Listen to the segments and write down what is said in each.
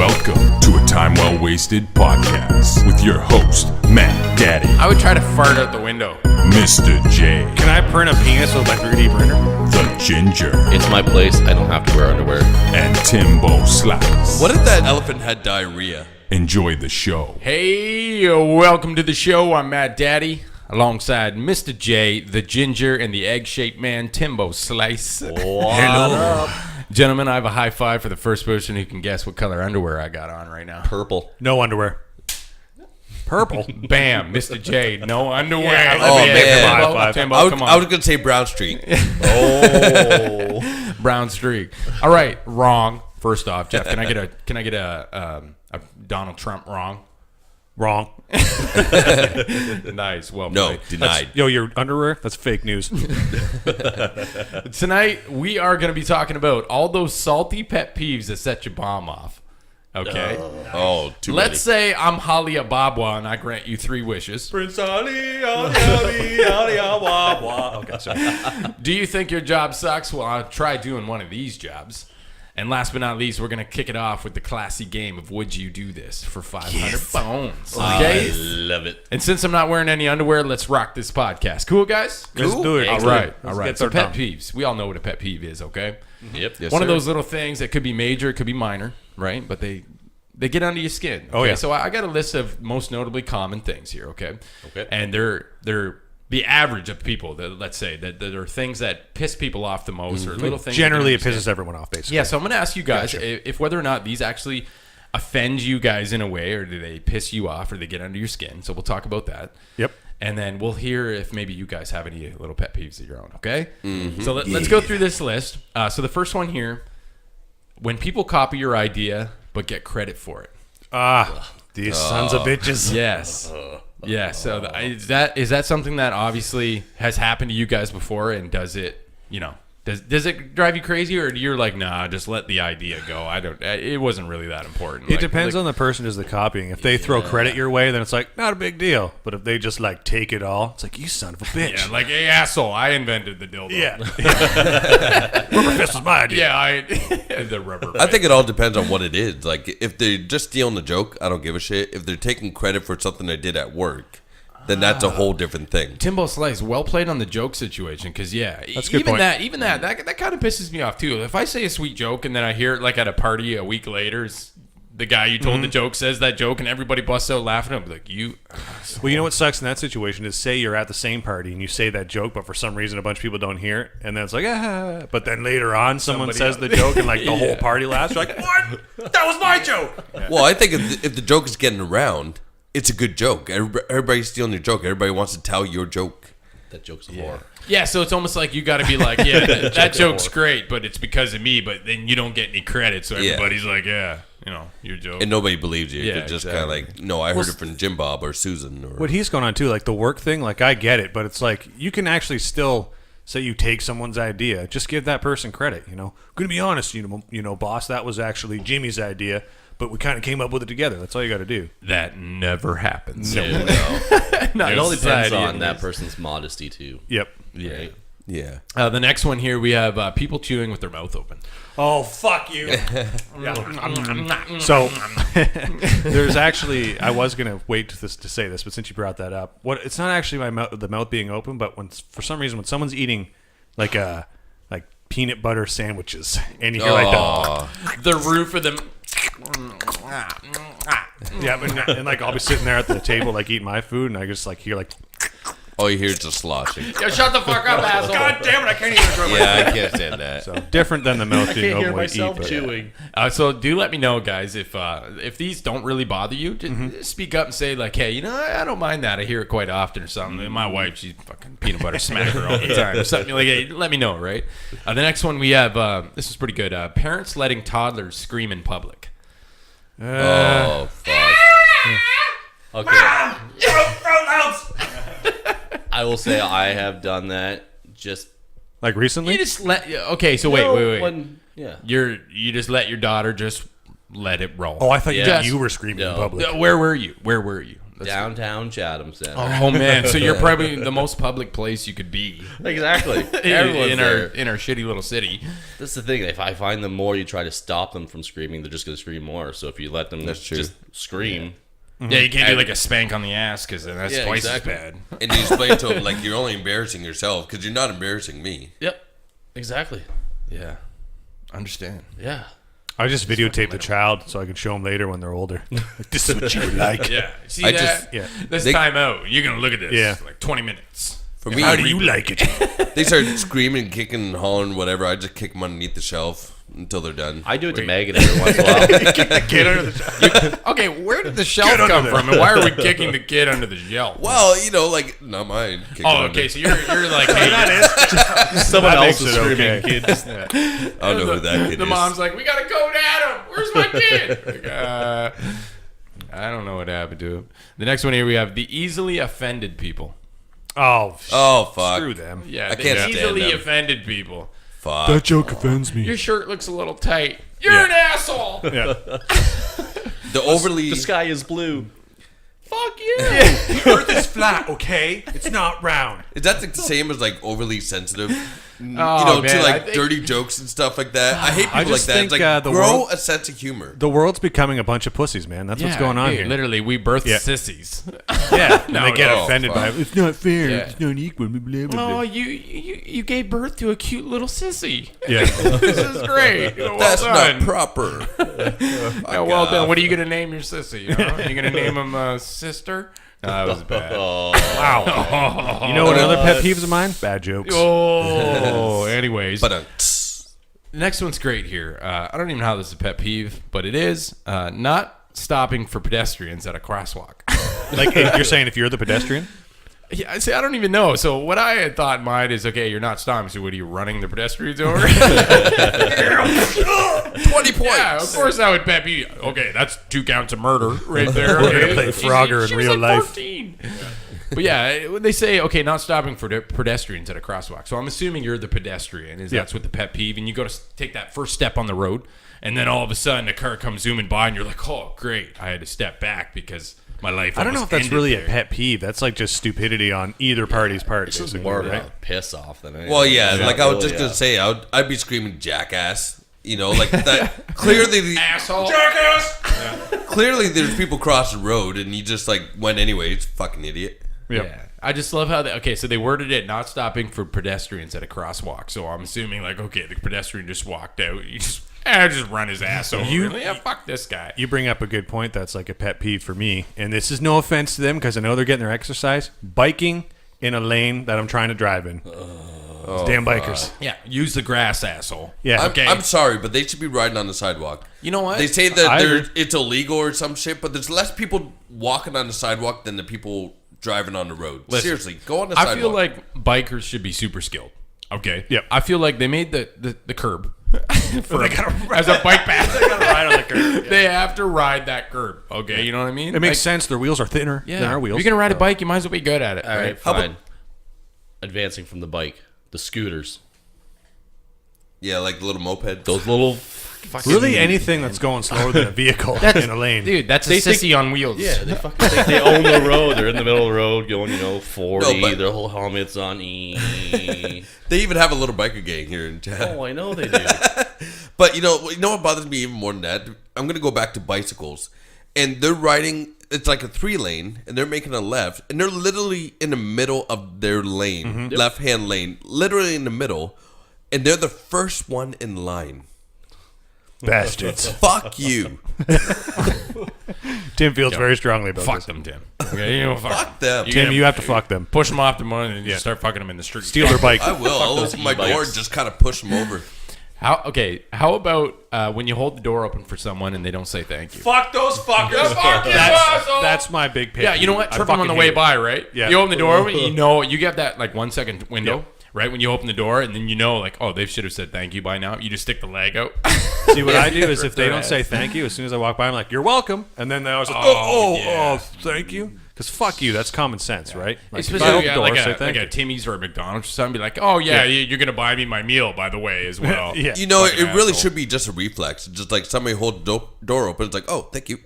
Welcome to a Time Well Wasted podcast with your host, Matt Daddy, I would try to fart out the window. Mr. J, Can I print a penis with my 3D printer? the Ginger, It's my place. I don't have to wear underwear. and Timbo Slice. What if that elephant had diarrhea? Enjoy the show. Hey, welcome to the show. I'm Matt Daddy, alongside Mr. J, the Ginger, and the egg-shaped man, Timbo Slice. Hello. Gentlemen, I have a high five for the first person who can guess what color underwear I got on right now. Purple. No underwear. Purple. Bam, Mr. J, no underwear. Yeah, Oh, man. Timbo, High five. Timbo, come on. I was going to say brown streak. Brown streak. All right, wrong. First off, Jeff, can I get a Donald Trump wrong? Wrong. Nice. Well No, played. denied. Yo, your underwear? That's fake news. Tonight, we are going to be talking about all those salty pet peeves that set your bomb off. Okay? Oh, too Let's say I'm Holly Ababwa and I grant you 3 wishes. Prince Ali, Okay, sorry. Do you think your job sucks? Well, I'll try doing one of these jobs. And last but not least, we're going to kick it off with the classy game of Would You Do This for 500 bones. Okay? I love it. And since I'm not wearing any underwear, let's rock this podcast. Cool, guys? Let's do it. All right. All Let's right. get So started. pet peeves. We all know what a pet peeve is, okay? Yep. Yes, One of sir. those little things that could be major, it could be minor, right? But they get under your skin. Oh, okay? yeah. So I got a list of most notably common things here, okay? Okay. And they're the average of people that, let's say, that are things that piss people off the most, or little things. Generally, it that get under your pisses everyone off, basically. yeah, so I'm going to ask you guys if whether or not these actually offend you guys in a way, or do they piss you off, or they get under your skin. So we'll talk about that. Yep. And then we'll hear if maybe you guys have any little pet peeves of your own, okay? So let's go through this list. So the first one here, when people copy your idea but get credit for it. These sons of bitches. Yes. Yeah, so is that something that obviously has happened to you guys before, and does it, does it drive you crazy, or you're like, nah, just let the idea go? It wasn't really that important. It depends on the person does the copying. If they throw credit your way, then it's like, not a big deal. But if they just like take it all, it's like, you son of a bitch. Yeah, like, hey, asshole, I invented the dildo. Yeah. Rubber fist was my idea. Yeah, the rubber. I think it all depends on what it is. Like, if they're just stealing the joke, I don't give a shit. If they're taking credit for something they did at work, then that's a whole different thing. Timbo Slice, well played on the joke situation, because That's a good even point. that kind of pisses me off too. If I say a sweet joke and then I hear it like at a party a week later, the guy you told the joke says that joke and everybody busts out laughing, I'm like, you. Well, you know what sucks in that situation is, say you're at the same party and you say that joke, but for some reason a bunch of people don't hear it, and then it's like, but then later on someone says the joke and like the whole party laughs. You're like, what? That was my joke. Well, I think if the joke is getting around, it's a good joke. Everybody's stealing your joke. Everybody wants to tell your joke. That joke's a whore. Yeah, so it's almost like you got to be like, yeah, that joke's great, but it's because of me. But then you don't get any credit, so everybody's like, yeah, your joke. And nobody believes you. Yeah, They're just kind of like, no, I heard it from Jim Bob or Susan. Or What he's going on too, like the work thing, like I get it, but it's like you can actually still say you take someone's idea, just give that person credit. I'm gonna be honest, boss, that was actually Jimmy's idea, but we kind of came up with it together. That's all you got to do. That never happens. No. Not It all in depends society on anyways. that person's modesty, too. Yep. Yeah. yeah. The next one here, we have people chewing with their mouth open. Oh, fuck you. So there's actually, I was gonna wait to say this, but since you brought that up, it's not actually the mouth being open, but for some reason when someone's eating like peanut butter sandwiches and you hear like that, The roof of them. yeah, and like I'll be sitting there at the table like eating my food, and I just like hear like, All you hear is just sloshing. Yo, shut the fuck up, asshole. God damn it, I can't even enjoy my Yeah, I can't stand that. So different than the mouth being open when you eat. But chewing. So do let me know, guys, if these don't really bother you, just speak up and say like, hey, I don't mind that. I hear it quite often or something. And my wife, she's fucking peanut butter smacker all the time or something. Like, hey, let me know, right? The next one we have, this is pretty good. Parents letting toddlers scream in public. Oh, fuck. Okay. I will say I have done that. Just like recently, You just let. Okay, so wait. Yeah. You just let your daughter just let it roll. oh, I thought Yeah. you were screaming in No. public. Where were you? Downtown Chatham Center. Oh man, so you're probably the most public place you could be Exactly. Everyone's in there. our shitty little city. That's the thing. If I find the more you try to stop them from screaming, they're just going to scream more. So if you let them That's true. just scream, Yeah, you can't do like a spank on the ass because then that's twice exactly. as bad. And you explain to him like you're only embarrassing yourself because you're not embarrassing me. yep, exactly. Yeah, understand. Yeah. I just videotape the child so I can show them later when they're older. This is what you would like. Yeah, see I that? just- yeah. This They- time out, you're gonna look at this. Yeah. Like 20 minutes. For me, How do you like it? they start screaming, kicking, hollering, whatever. I just kick them underneath the shelf until they're done. I do it to Megan every once in a while. Kick the kid under the shelf. Okay, where did the shelf come from, and why are we kicking the kid under the shelf? Well, you know, like not mine. Kick Oh, them okay. under. So you're like, hey, Someone That else makes is it screaming, okay. kids. I don't know who that kid the is. mom's like, we gotta go at him. Where's my kid? Like, I don't know what happened to him. The next one here we have the easily offended people. Oh, Oh fuck! screw them. Yeah, I the can't stand easily them. offended people. Fuck. joke offends me. Your shirt looks a little tight. You're an asshole. Yeah. The overly. The sky is blue. Fuck you. The earth is flat, okay? It's not round. Is that the same as like overly sensitive? Oh, you know, man, to I like think- dirty jokes and stuff like that. I hate people I like just that. It's think, like the grow world- a sense of humor. The world's becoming a bunch of pussies, man. That's what's going on dude, here. Literally, we birthed Yeah. sissies. Yeah, and No, they get no, offended by fuck. it. It's not fair. Yeah. It's not equal. Blah, blah, blah, blah. Oh, you gave birth to a cute little sissy. Yeah. This is great. Well That's done. not proper. Yeah, well done. What are you gonna name your sissy? You know? Are you gonna name him sister? No, that was bad. Wow. You know what other pet peeves of mine? Bad jokes. Oh, anyways. But The next one's great here. I don't even know how this is a pet peeve, but it is not stopping for pedestrians at a crosswalk. Like you're saying, if you're the pedestrian, Yeah, see, I don't even know. So what I had thought in mind is, okay, you're not stopping. So what are you running the pedestrians over? 20 points. Yeah, of course that would pet peeve. Okay, that's 2 counts of murder right there. Okay. Play Frogger in She was real like life. 14. But yeah, when they say, okay, not stopping for pedestrians at a crosswalk. So I'm assuming you're the pedestrian. That's what the pet peeve. And you go to take that first step on the road. And then all of a sudden a car comes zooming by and you're like, oh, great. I had to step back because my life I don't know if almost that's ended really there. a pet peeve. That's like just stupidity on either party's part. This is basically, more of right? a piss off than anything. Well, yeah, It's like not I was really, just gonna say, I'd be screaming jackass. You know, like that. Clearly, Asshole. clearly, there's people cross the road, and you just like went anyways. Fucking idiot. Yep. Yeah. I just love how so they worded it not stopping for pedestrians at a crosswalk. So I'm assuming like, okay, the pedestrian just walked out. You just run his ass over. Yeah, fuck this guy. You bring up a good point. That's like a pet peeve for me. And this is no offense to them because I know they're getting their exercise. Biking in a lane that I'm trying to drive in. Damn bikers. Yeah, use the grass, asshole. Yeah. Okay. I'm sorry, but they should be riding on the sidewalk. You know what? They say that I agree. it's illegal or some shit, but there's less people walking on the sidewalk than the people driving on the road. Listen, Seriously, go on the sidewalk. I feel like bikers should be super skilled. Okay. Yep. I feel like they made the curb as a bike path. They gotta ride on the curb. They have to ride that curb. Okay, you know what I mean? It makes sense. Their wheels are thinner Yeah. than our wheels. If you're gonna ride a bike, you might as well be good at it. All right, How fine. Advancing from the bike, the scooters, yeah, like the little moped. those little Really, anything that's going slower than a vehicle in a lane. Dude, that's They a sissy on wheels. Yeah, they fucking think they own the road. They're in the middle of the road going, 40. No, but- their whole helmets on. They even have a little biker gang here in town. Oh, I know they do. But you know what bothers me even more than that? I'm gonna go back to bicycles, and they're riding. It's like a 3-lane, and they're making a left, and they're literally in the middle of their lane, left-hand lane, literally in the middle, and they're the first one in line. Bastards. Fuck you. Tim feels very strongly about Fuck this. them, Tim. Okay, Fuck them. You Tim, gotta you have to fuck them. push them off the money and just start fucking them in the street. Steal their bike. I will. I'll those open my door e-bikes. and just kind of push them over. How about when you hold the door open for someone and they don't say thank you? Fuck those fuckers. Fuck you, asshole. That's my big pet Yeah, you know what? peeve. I Trip them on the fucking way hate it. by, right? Yeah. You open the door, you get that like 1 second window, Yeah. right? When you open the door, and then like, oh, they should have said thank you by now. You just stick the leg out. See, what I do is if they their don't say ass. thank you, as soon as I walk by, I'm like, you're welcome. And then they always like, yeah. thank you. Because fuck you. That's common sense, right? Like, if I Especially open the door, like, say a, thank like a you. Timmy's or a McDonald's or something. Be like, oh, yeah, you're going to buy me my meal, by the way, as well. Yeah. You know, it Fucking really asshole. should be just a reflex. Just like somebody hold the door open. It's like, oh, thank you.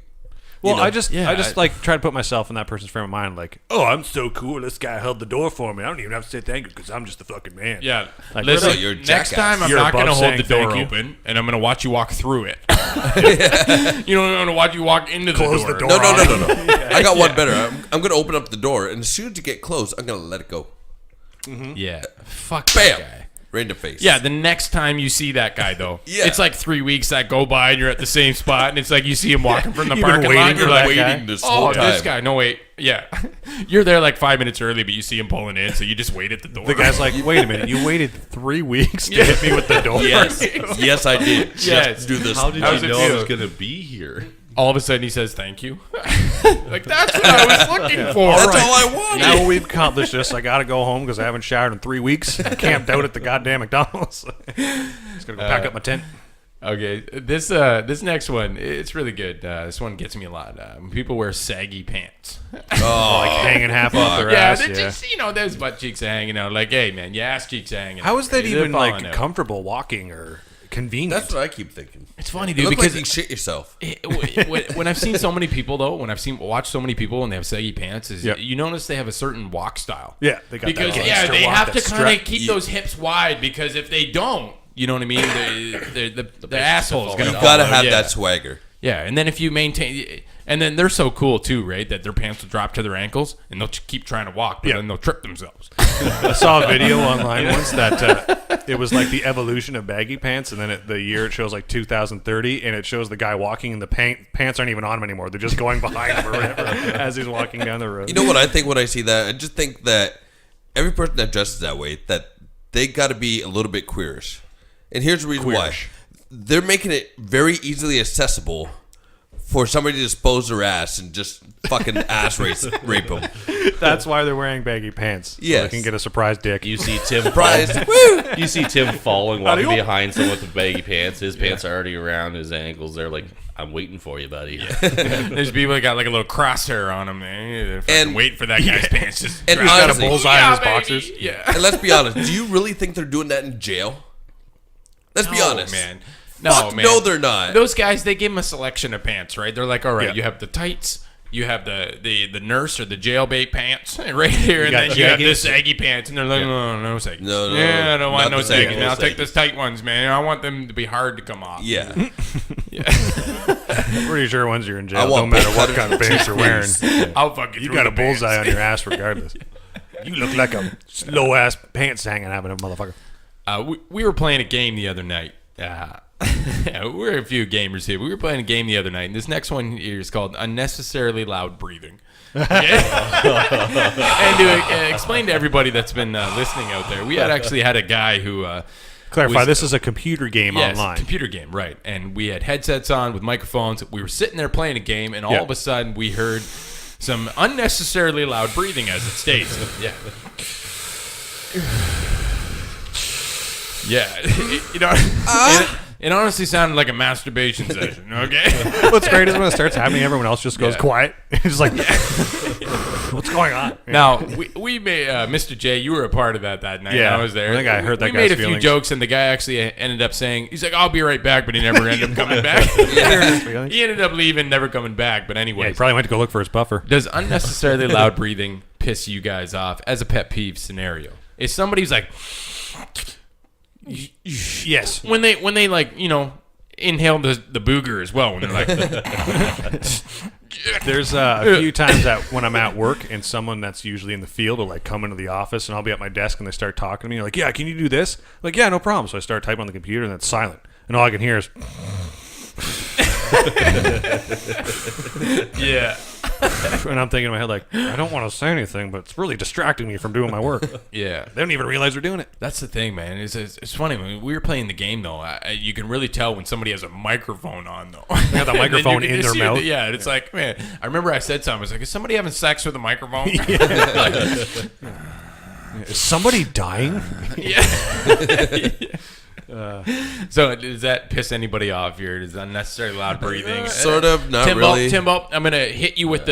Well, know? I just Yeah, like try to put myself in that person's frame of mind. Like, oh, I'm so cool. This guy held the door for me. I don't even have to say thank you because I'm just the fucking man. Yeah. Like, Listen, really, you're a next jackass. time I'm You're not going to above hold the saying door thank you. open, and I'm going to watch you walk through it. You know, I'm going to watch you walk into Close the the door. door. No. I got one better. I'm going to open up the door, and as soon as you get close, I'm going to let it go. Yeah. Fuck Bam! that guy. Right in the face. Yeah, the next time you see that guy, though, Yeah. it's like 3 weeks that go by and you're at the same spot, and it's like you see him walking from the You've been parking waiting lot. for You're that like, guy. waiting this oh, whole time. this guy. No, wait. Yeah. You're there like 5 minutes early, but you see him pulling in, so you just wait at the door. The guy's like, wait a minute, you waited 3 weeks to hit me with the door. Yes, I did. Yes. Just do this. How did How's you it know I feel? was going to be here? all of a sudden he says thank you. Like, that's what I was looking for. That's all I wanted. Now we've accomplished this. I got to go home because I haven't showered in 3 weeks. Camped out at the goddamn McDonald's. Just gonna go pack up my tent. Okay, this next one, it's really good. This one gets me a lot. When people wear saggy pants. Like hanging half off their Yeah, ass. they're Yeah. just, there's butt cheeks hanging out. Like, hey, man, your ass cheeks are hanging out. How is that They're even falling like out. comfortable walking or convenient? That's what I keep thinking. It's funny, You dude, look because like you shit yourself. when I've seen so many people, though, watched so many people and they have saggy pants, Yep. you notice they have a certain walk style. Yeah, they got Because, that yeah, gangster they walk, have to that kind of strut. keep those hips wide because if they don't, you know what I mean? The asshole's fall going You to gotta have that swagger. Yeah, and then if you maintain, and then they're so cool too, right? That their pants will drop to their ankles, and they'll keep trying to walk, but Yeah. then they'll trip themselves. I saw a video online once that it was like the evolution of baggy pants, and then the year it shows like 2030, and it shows the guy walking, and the pants aren't even on him anymore. They're just going behind him or whatever as he's walking down the road. You know what I think when I see that? I just think that every person that dresses that way, that they got to be a little bit queerish. And here's the reason why. Queerish. They're making it very easily accessible for somebody to dispose their ass and just fucking ass rape them. That's why they're wearing baggy pants. So Yes. they can get a surprise dick. You see Tim Surprise. fall- You see Tim falling, walking Adios. behind someone with baggy pants. His pants are already around his ankles. They're like, I'm waiting for you, buddy. There's people that got like a little crosshair on them, man. They're fucking And- waiting for that guy's pants. Just And drop. He's got a honestly- bullseye Yeah, on his baby. boxers. Yeah. And let's be honest. Do you really think they're doing that in jail? Let's be No, honest. man. Fuck no, they're not. Those guys, they give them a selection of pants, right? They're like, all right, Yeah. you have the tights, you have the nurse or the jailbait pants right here, and got then you have the jaggies. saggy pants, and they're like, no saggies. No, yeah, I don't want not no the saggy, saggies. no I'll take saggies. those tight ones, man. I want them to be hard to come off. Yeah. Pretty sure once you're in I jail, no want matter both what of kind of them. pants you're wearing, I'll fucking you through got a the pants. bullseye on your ass regardless. You look like a slow ass pants hanging out of a motherfucker. We were playing a game the other night. We're a few gamers here. We were playing a game the other night, and this next one here is called Unnecessarily Loud Breathing. Okay? And to explain to everybody that's been listening out there, we actually had a guy who... Clarify, was- this is a computer game Yes, online. computer game, right. And we had headsets on with microphones. We were sitting there playing a game, and all Yeah. of a sudden we heard some unnecessarily loud breathing, as it states. Yeah. Yeah. It honestly sounded like a masturbation session, okay? What's great is when it starts happening, everyone else just goes Yeah. quiet. It's like, what's going on? Now, we made, Mr. J, you were a part of that night. Yeah. I was there. I think I heard that We made guy's a few feelings. jokes, and the guy actually ended up saying, he's like, I'll be right back, but he never ended up coming back. He ended up leaving, never coming back. But anyway, Yeah, he probably went to go look for his buffer. does unnecessarily loud breathing piss you guys off as a pet peeve scenario? If somebody's like, Yes. when they like, inhale the booger as well, when they're like, There's a few times that when I'm at work and someone that's usually in the field will like come into the office and I'll be at my desk and they start talking to me like, yeah, can you do this? Like, yeah, no problem. So I start typing on the computer and it's silent. And all I can hear is, yeah. and I'm thinking in my head like, I don't want to say anything, but it's really distracting me from doing my work. Yeah. They don't even realize they're doing it. That's the thing, man. It's funny. When we were playing the game, though, you can really tell when somebody has a microphone on, though. They have the And then you microphone can in just their hear mouth. Yeah, and it's like, man, I remember I said something. I was like, is somebody having sex with a microphone? Is somebody dying? So does that piss anybody off here? Does unnecessarily loud breathing? Sort of, not Timbo, really. Timbo, I'm gonna hit you with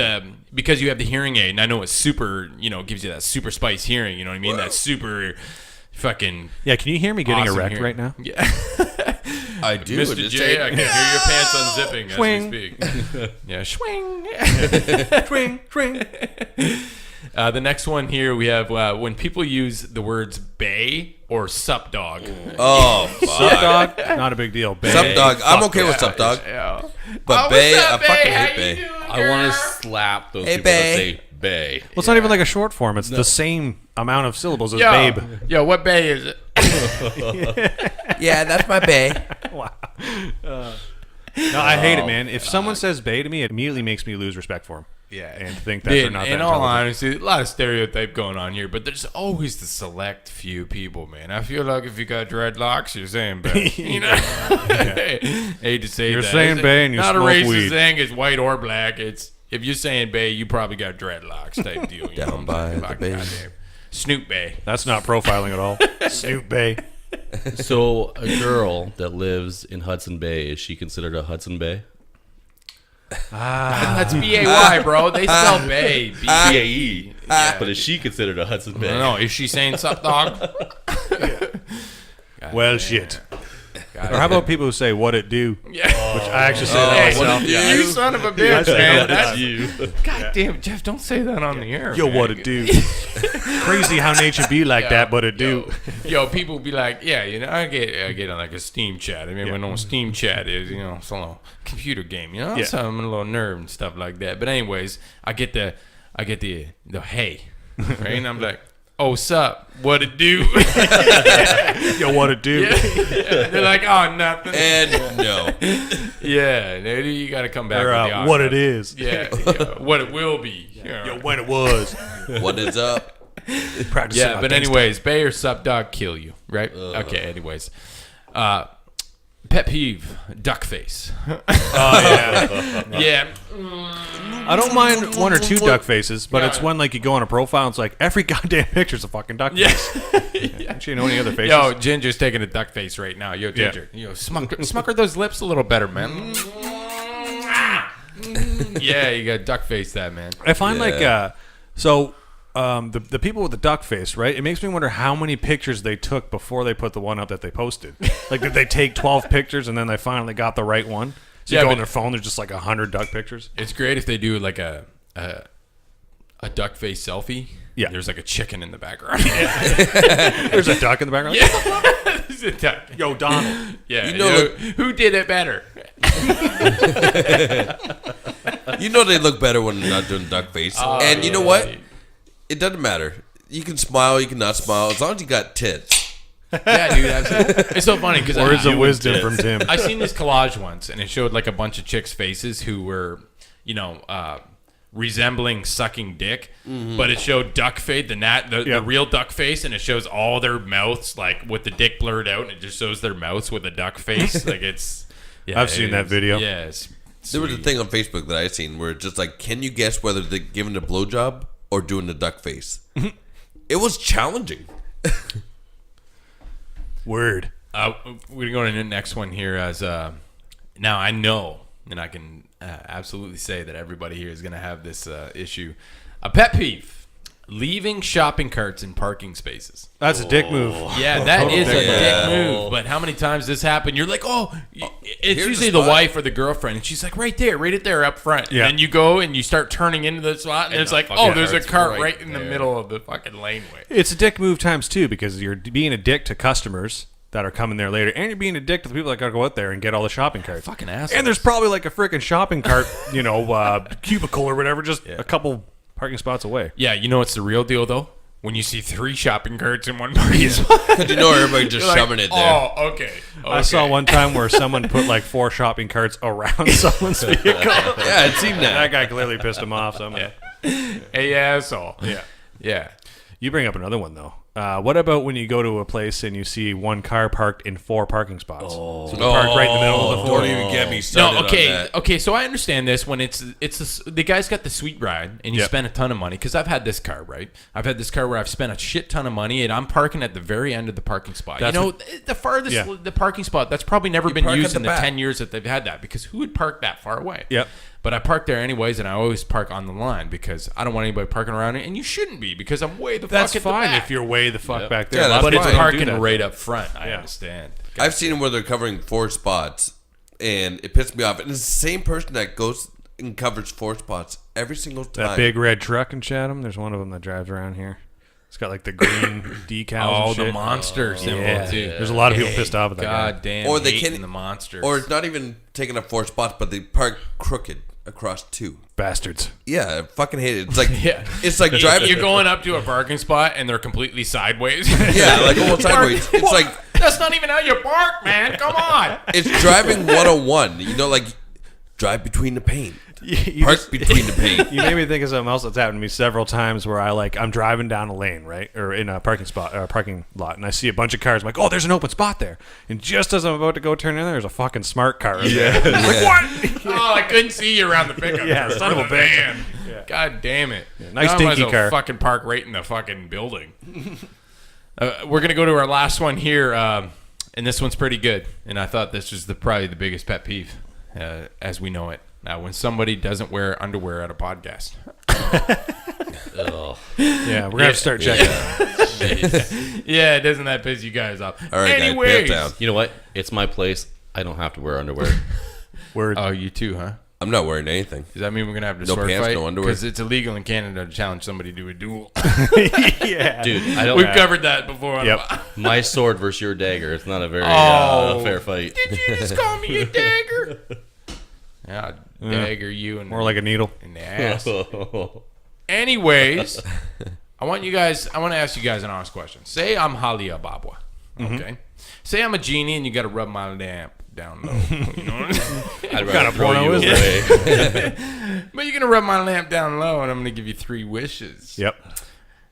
because you have the hearing aid, and I know it's super, gives you that super spice hearing. You know what I mean? That super fucking Yeah, can you hear me getting awesome erect hearing. right now? Yeah. I do. Mr. Just J, say- I can hear your pants unzipping Swing. as we speak. Yeah, swing. Swing, swing. The next one here we have when people use the words "bae" or "sup dog." Oh, Sup fuck. dog? Not a big deal. Bae. Sup dog. I'm okay with sup dog. Yeah. But Oh, bae, what's up, I fucking bae? How hate you bae. doing, I want girl? to slap those Hey, people that bae. say "bae." Well, it's not even like a short form. It's the same amount of syllables as Yo, babe. yo, what bae is it? Yeah, that's my bae. Wow. No, I hate it, man. If someone says bae to me, it immediately makes me lose respect for him. Yeah, And think that they're Dude, not that in all intelligent. honesty, a lot of stereotype going on here, but there's always the select few people, man. I feel like if you got dreadlocks, you're saying bae. You know, hate to say You're that. saying It's bae and you not smoke a racist weed. thing. It's white or black. It's if you're saying bae, you probably got dreadlocks type deal. You know Down what I'm by saying? the Fucking bay. goddamn. Snoop bae. That's not profiling at all. Snoop bae. So a girl that lives in Hudson Bay, is she considered a Hudson Bay? That's B-A-Y, bro. They spell bae. B-A-E. But is she considered a Hudson Bay? No, is she saying sup dog? Well, shit. Or how about people who say what it do? Yeah. Which I actually say Oh, that what myself. it do? You son of a I bitch, say man. what it That's, you. God damn, Jeff, don't say that on the air. Yo, man. what it do? Crazy how nature be like that, but it do. Yo, people be like, yeah, you know, I get on like a Steam chat. I mean, when on Steam chat is, you know, it's a little computer game, you know, Yeah. so I'm a little nerd and stuff like that. But anyways, I get the hey, right, and I'm like, oh, sup, what it do? Yo, what it do? Yeah. They're like, oh, nothing. And no. Yeah, you got to come back Or with the what it honor. is. Yeah, what it will be. Yeah. Yo, when it was. What is up? Practicing Yeah, my but gangsta. anyways, Bay or Sup Dog kill you, right? Okay, anyways. Pet peeve, duck face. Yeah. I don't mind one or two duck faces, but it's when like you go on a profile and it's like every goddamn picture's a fucking duck face. Don't you know any other faces? Yo, Ginger's taking a duck face right now. Yo, Ginger. Yo, smucker those lips a little better, man. Yeah, you got duck face that, man. I find like the people with the duck face, right? It makes me wonder how many pictures they took before they put the one up that they posted. Like, did they take 12 pictures and then they finally got the right one? So you Yeah, go but- on their phone, there's just like 100 duck pictures. It's great if they do like a duck face selfie. Yeah. There's like a chicken in the background. There's a duck in the background. There's a duck. Yo, Donald. Yeah. You know, look- who did it better? You know they look better when they're not doing duck face. And you know what? It doesn't matter. You can smile, you can not smile, as long as you got tits. Yeah, dude. It's so funny because Words of wisdom from Tim. I seen this collage once, and it showed like a bunch of chicks' faces who were, you know, resembling sucking dick, but it showed duck face, the real duck face, and it shows all their mouths like with the dick blurred out, and it just shows their mouths with a duck face. Like it's. Yeah, I've seen that video. Yes. There was a thing on Facebook that I seen where it's just like, can you guess whether they're giving a blowjob or doing the duck face? It was challenging. Word. We're going to the next one here as now I know, and I can absolutely say that everybody here is going to have this issue. A pet peeve. Leaving shopping carts in parking spaces. That's a dick move. Yeah, that is a dick dick move. But how many times this happened? You're like, oh, it's here's usually the the spot. wife or the girlfriend, and she's like, right it there up front. Yeah. And then you go and you start turning into the spot, and it's like, oh, there's a cart's cart right right in the there. middle of the fucking laneway. It's a dick move times two because you're being a dick to customers that are coming there later, and you're being a dick to the people that got to go out there and get all the shopping carts. Fucking assholes. And there's probably like a freaking shopping cart, cubicle or whatever, just a couple parking spots away. Yeah, you know what's the real deal though? When you see 3 shopping carts in one parking spot. Because you know everybody just You're like, shoving it there. Oh, okay. I saw one time where someone put like 4 shopping carts around someone's vehicle. Yeah, it seemed That that. guy clearly pissed him off somehow. Hey, asshole. Yeah. You bring up another one though. What about when you go to a place and you see one car parked in 4 parking spots? So they're parked right in the middle of the 4. Don't even get me started No, okay, on that. okay. So I understand this when the guy's got the sweet ride and you Yep. spend a ton of money because I've had this car, right? I've had this car where I've spent a shit ton of money and I'm parking at the very end of the parking spot. That's The farthest Yeah. the parking spot that's probably never been park used at in the the back. 10 years that they've had that because who would park that far away? Yep. But I park there anyways, and I always park on the line because I don't want anybody parking around it, and you shouldn't be because I'm way the That's fuck at fine the back. if you're way the fuck back there. Yeah, that's But it's fine. parking Do that. right up front. I Yeah. understand. I've seen them where they're covering 4 spots, and it pissed me off. And it's the same person that goes and covers 4 spots every single time. That big red truck in Chatham, there's one of them that drives around here. It's got like the green decals Oh, and shit. the monster symbol, Yeah. too. There's a lot of people pissed off at that God guy. damn, Or they hating can- the monsters. Or it's not even taking up 4 spots, but they park crooked across 2. Bastards. Yeah, I fucking hate it. It's like Yeah. it's like driving. You're going up to a parking spot, and they're completely sideways. Yeah, like almost sideways. It's like That's not even how you park, man. Come on. it's driving 101. You know, like drive between the paint. You Park just- between the paint. You made me think of something else that's happened to me several times where I'm driving down a lane, right? Or in a parking lot, and I see a bunch of cars. I'm like, oh, there's an open spot there. And just as I'm about to go turn in there's a fucking smart car. Yeah. Like, what? Oh, I couldn't see you around the pickup. Yeah, truck son of or a the bitch. van. God damn it. nice Now I might dinky as well car. Fucking park right in the fucking building. We're gonna go to our last one here, and this one's pretty good. And I thought this was probably the biggest pet peeve, as we know it. Now, when somebody doesn't wear underwear at a podcast. Oh. Yeah, we're going to have to start checking. Yeah, doesn't that piss you guys off? All right, guys, Anyways. pants down. You know what? It's my place. I don't have to wear underwear. Word. Oh, you too, huh? I'm not wearing anything. Does that mean we're gonna have to No sword pants, fight? no underwear. Because it's illegal in Canada to challenge somebody to a duel. Yeah. Dude, I don't We've covered that before. On Yep. my sword versus your dagger. It's not a very Oh. fair fight. Did you just call me a dagger? Yeah, I'll dagger you in, More like a needle. in the ass. Anyways, I want to ask you guys an honest question. Say I'm Halia Babwa. Okay. Say I'm a genie and you got to rub my lamp down low. You know what I mean? I'd rather throw porno you is away. But you're going to rub my lamp down low and I'm going to give you 3 wishes. Yep.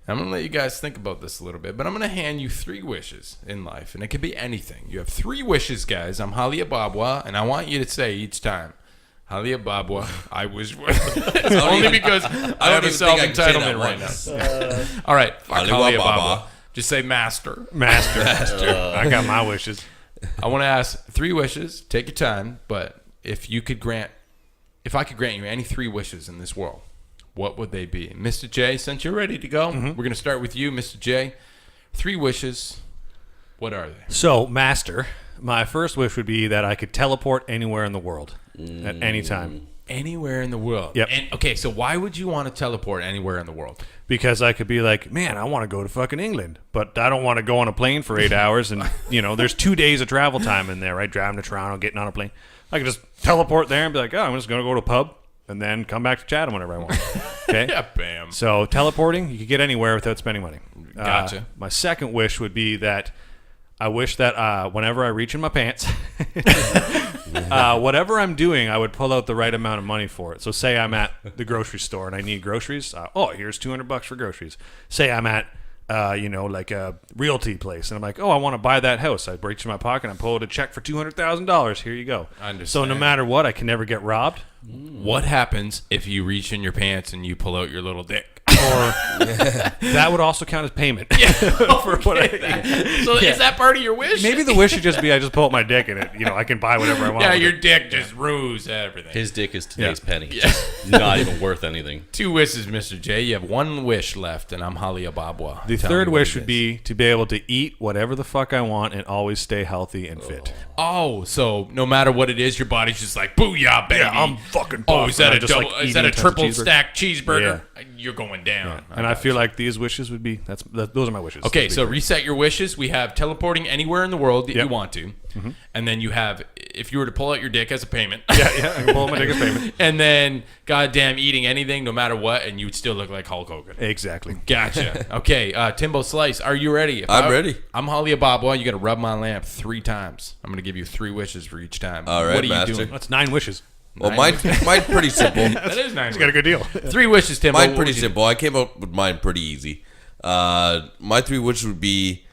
I'm going to let you guys think about this a little bit, but I'm going to hand you 3 wishes in life, and it could be anything. You have 3 wishes, guys. I'm Halia Babwa, and I want you to say each time, Halia Babwa, I wish... Only because I have a even think I can say that self-entitlement right once. now. All right, fuck Halia Halia Babwa. Babwa. Just say master. Master. I got my wishes. I want to ask 3 wishes. Take your time, but if I could grant you any 3 wishes in this world, what would they be? Mr. J, since you're ready to go, we're going to start with you, Mr. J. 3 wishes. What are they? So, Master, my first wish would be that I could teleport anywhere in the world at any time. Anywhere in the world. Yep. And okay, so why would you want to teleport anywhere in the world? Because I could be like, man, I want to go to fucking England, but I don't want to go on a plane for 8 hours. And, there's 2 days of travel time in there, right? Driving to Toronto, getting on a plane. I could just teleport there and be like, oh, I'm just going to go to a pub and then come back to Chatham whenever I want. Okay? Yeah, bam. So teleporting, you could get anywhere without spending money. Gotcha. My second wish would be that I wish that whenever I reach in my pants, whatever I'm doing, I would pull out the right amount of money for it. So say I'm at the grocery store and I need groceries. Here's $200 for groceries. Say I'm at like a realty place, and I'm like, I want to buy that house. I reach in my pocket and I pull out a check for $200,000. Here you go. I understand. So no matter what, I can never get robbed. What happens if you reach in your pants and you pull out your little dick? Or that would also count as payment. For what So is that part of your wish? Maybe the wish should just be I just pull out my dick and it, I can buy whatever I want. Yeah, with your it. dick just rules everything. His dick is today's Yeah. penny. Just not even worth anything. 2 wishes, Mr. J. You have 1 wish left, and I'm Halia Babwa. The Tell third me what wish it would is. be to be able to eat whatever the fuck I want and always stay healthy and fit. Oh, so no matter what it is, your body's just like, booyah, baby. Yeah, I'm fucking Oh, buff, is that and a I just, double? like, Is that a eating tons of triple cheeseburgers. stack cheeseburger? You're going down. And I feel like these wishes would be those are my wishes. Okay, Those would so be great. reset your wishes. We have teleporting anywhere in the world that you Yep. want to, and then you have if you were to pull out your dick as a payment. yeah, I can pull out my dick as payment. And then goddamn eating anything, no matter what, and you would still look like Hulk Hogan. Exactly. Gotcha. Okay, Timbo Slice, are you ready? I'm ready. I'm Halia Babwa. You got to rub my lamp 3 times. I'm gonna give you 3 wishes for each time. All right, what are master. you doing? That's 9 wishes. Well, mine's pretty simple. That is nice. Got a good deal. 3 wishes, Timbo. Mine's What pretty would you do? simple. I came up with mine pretty easy. My 3 wishes would be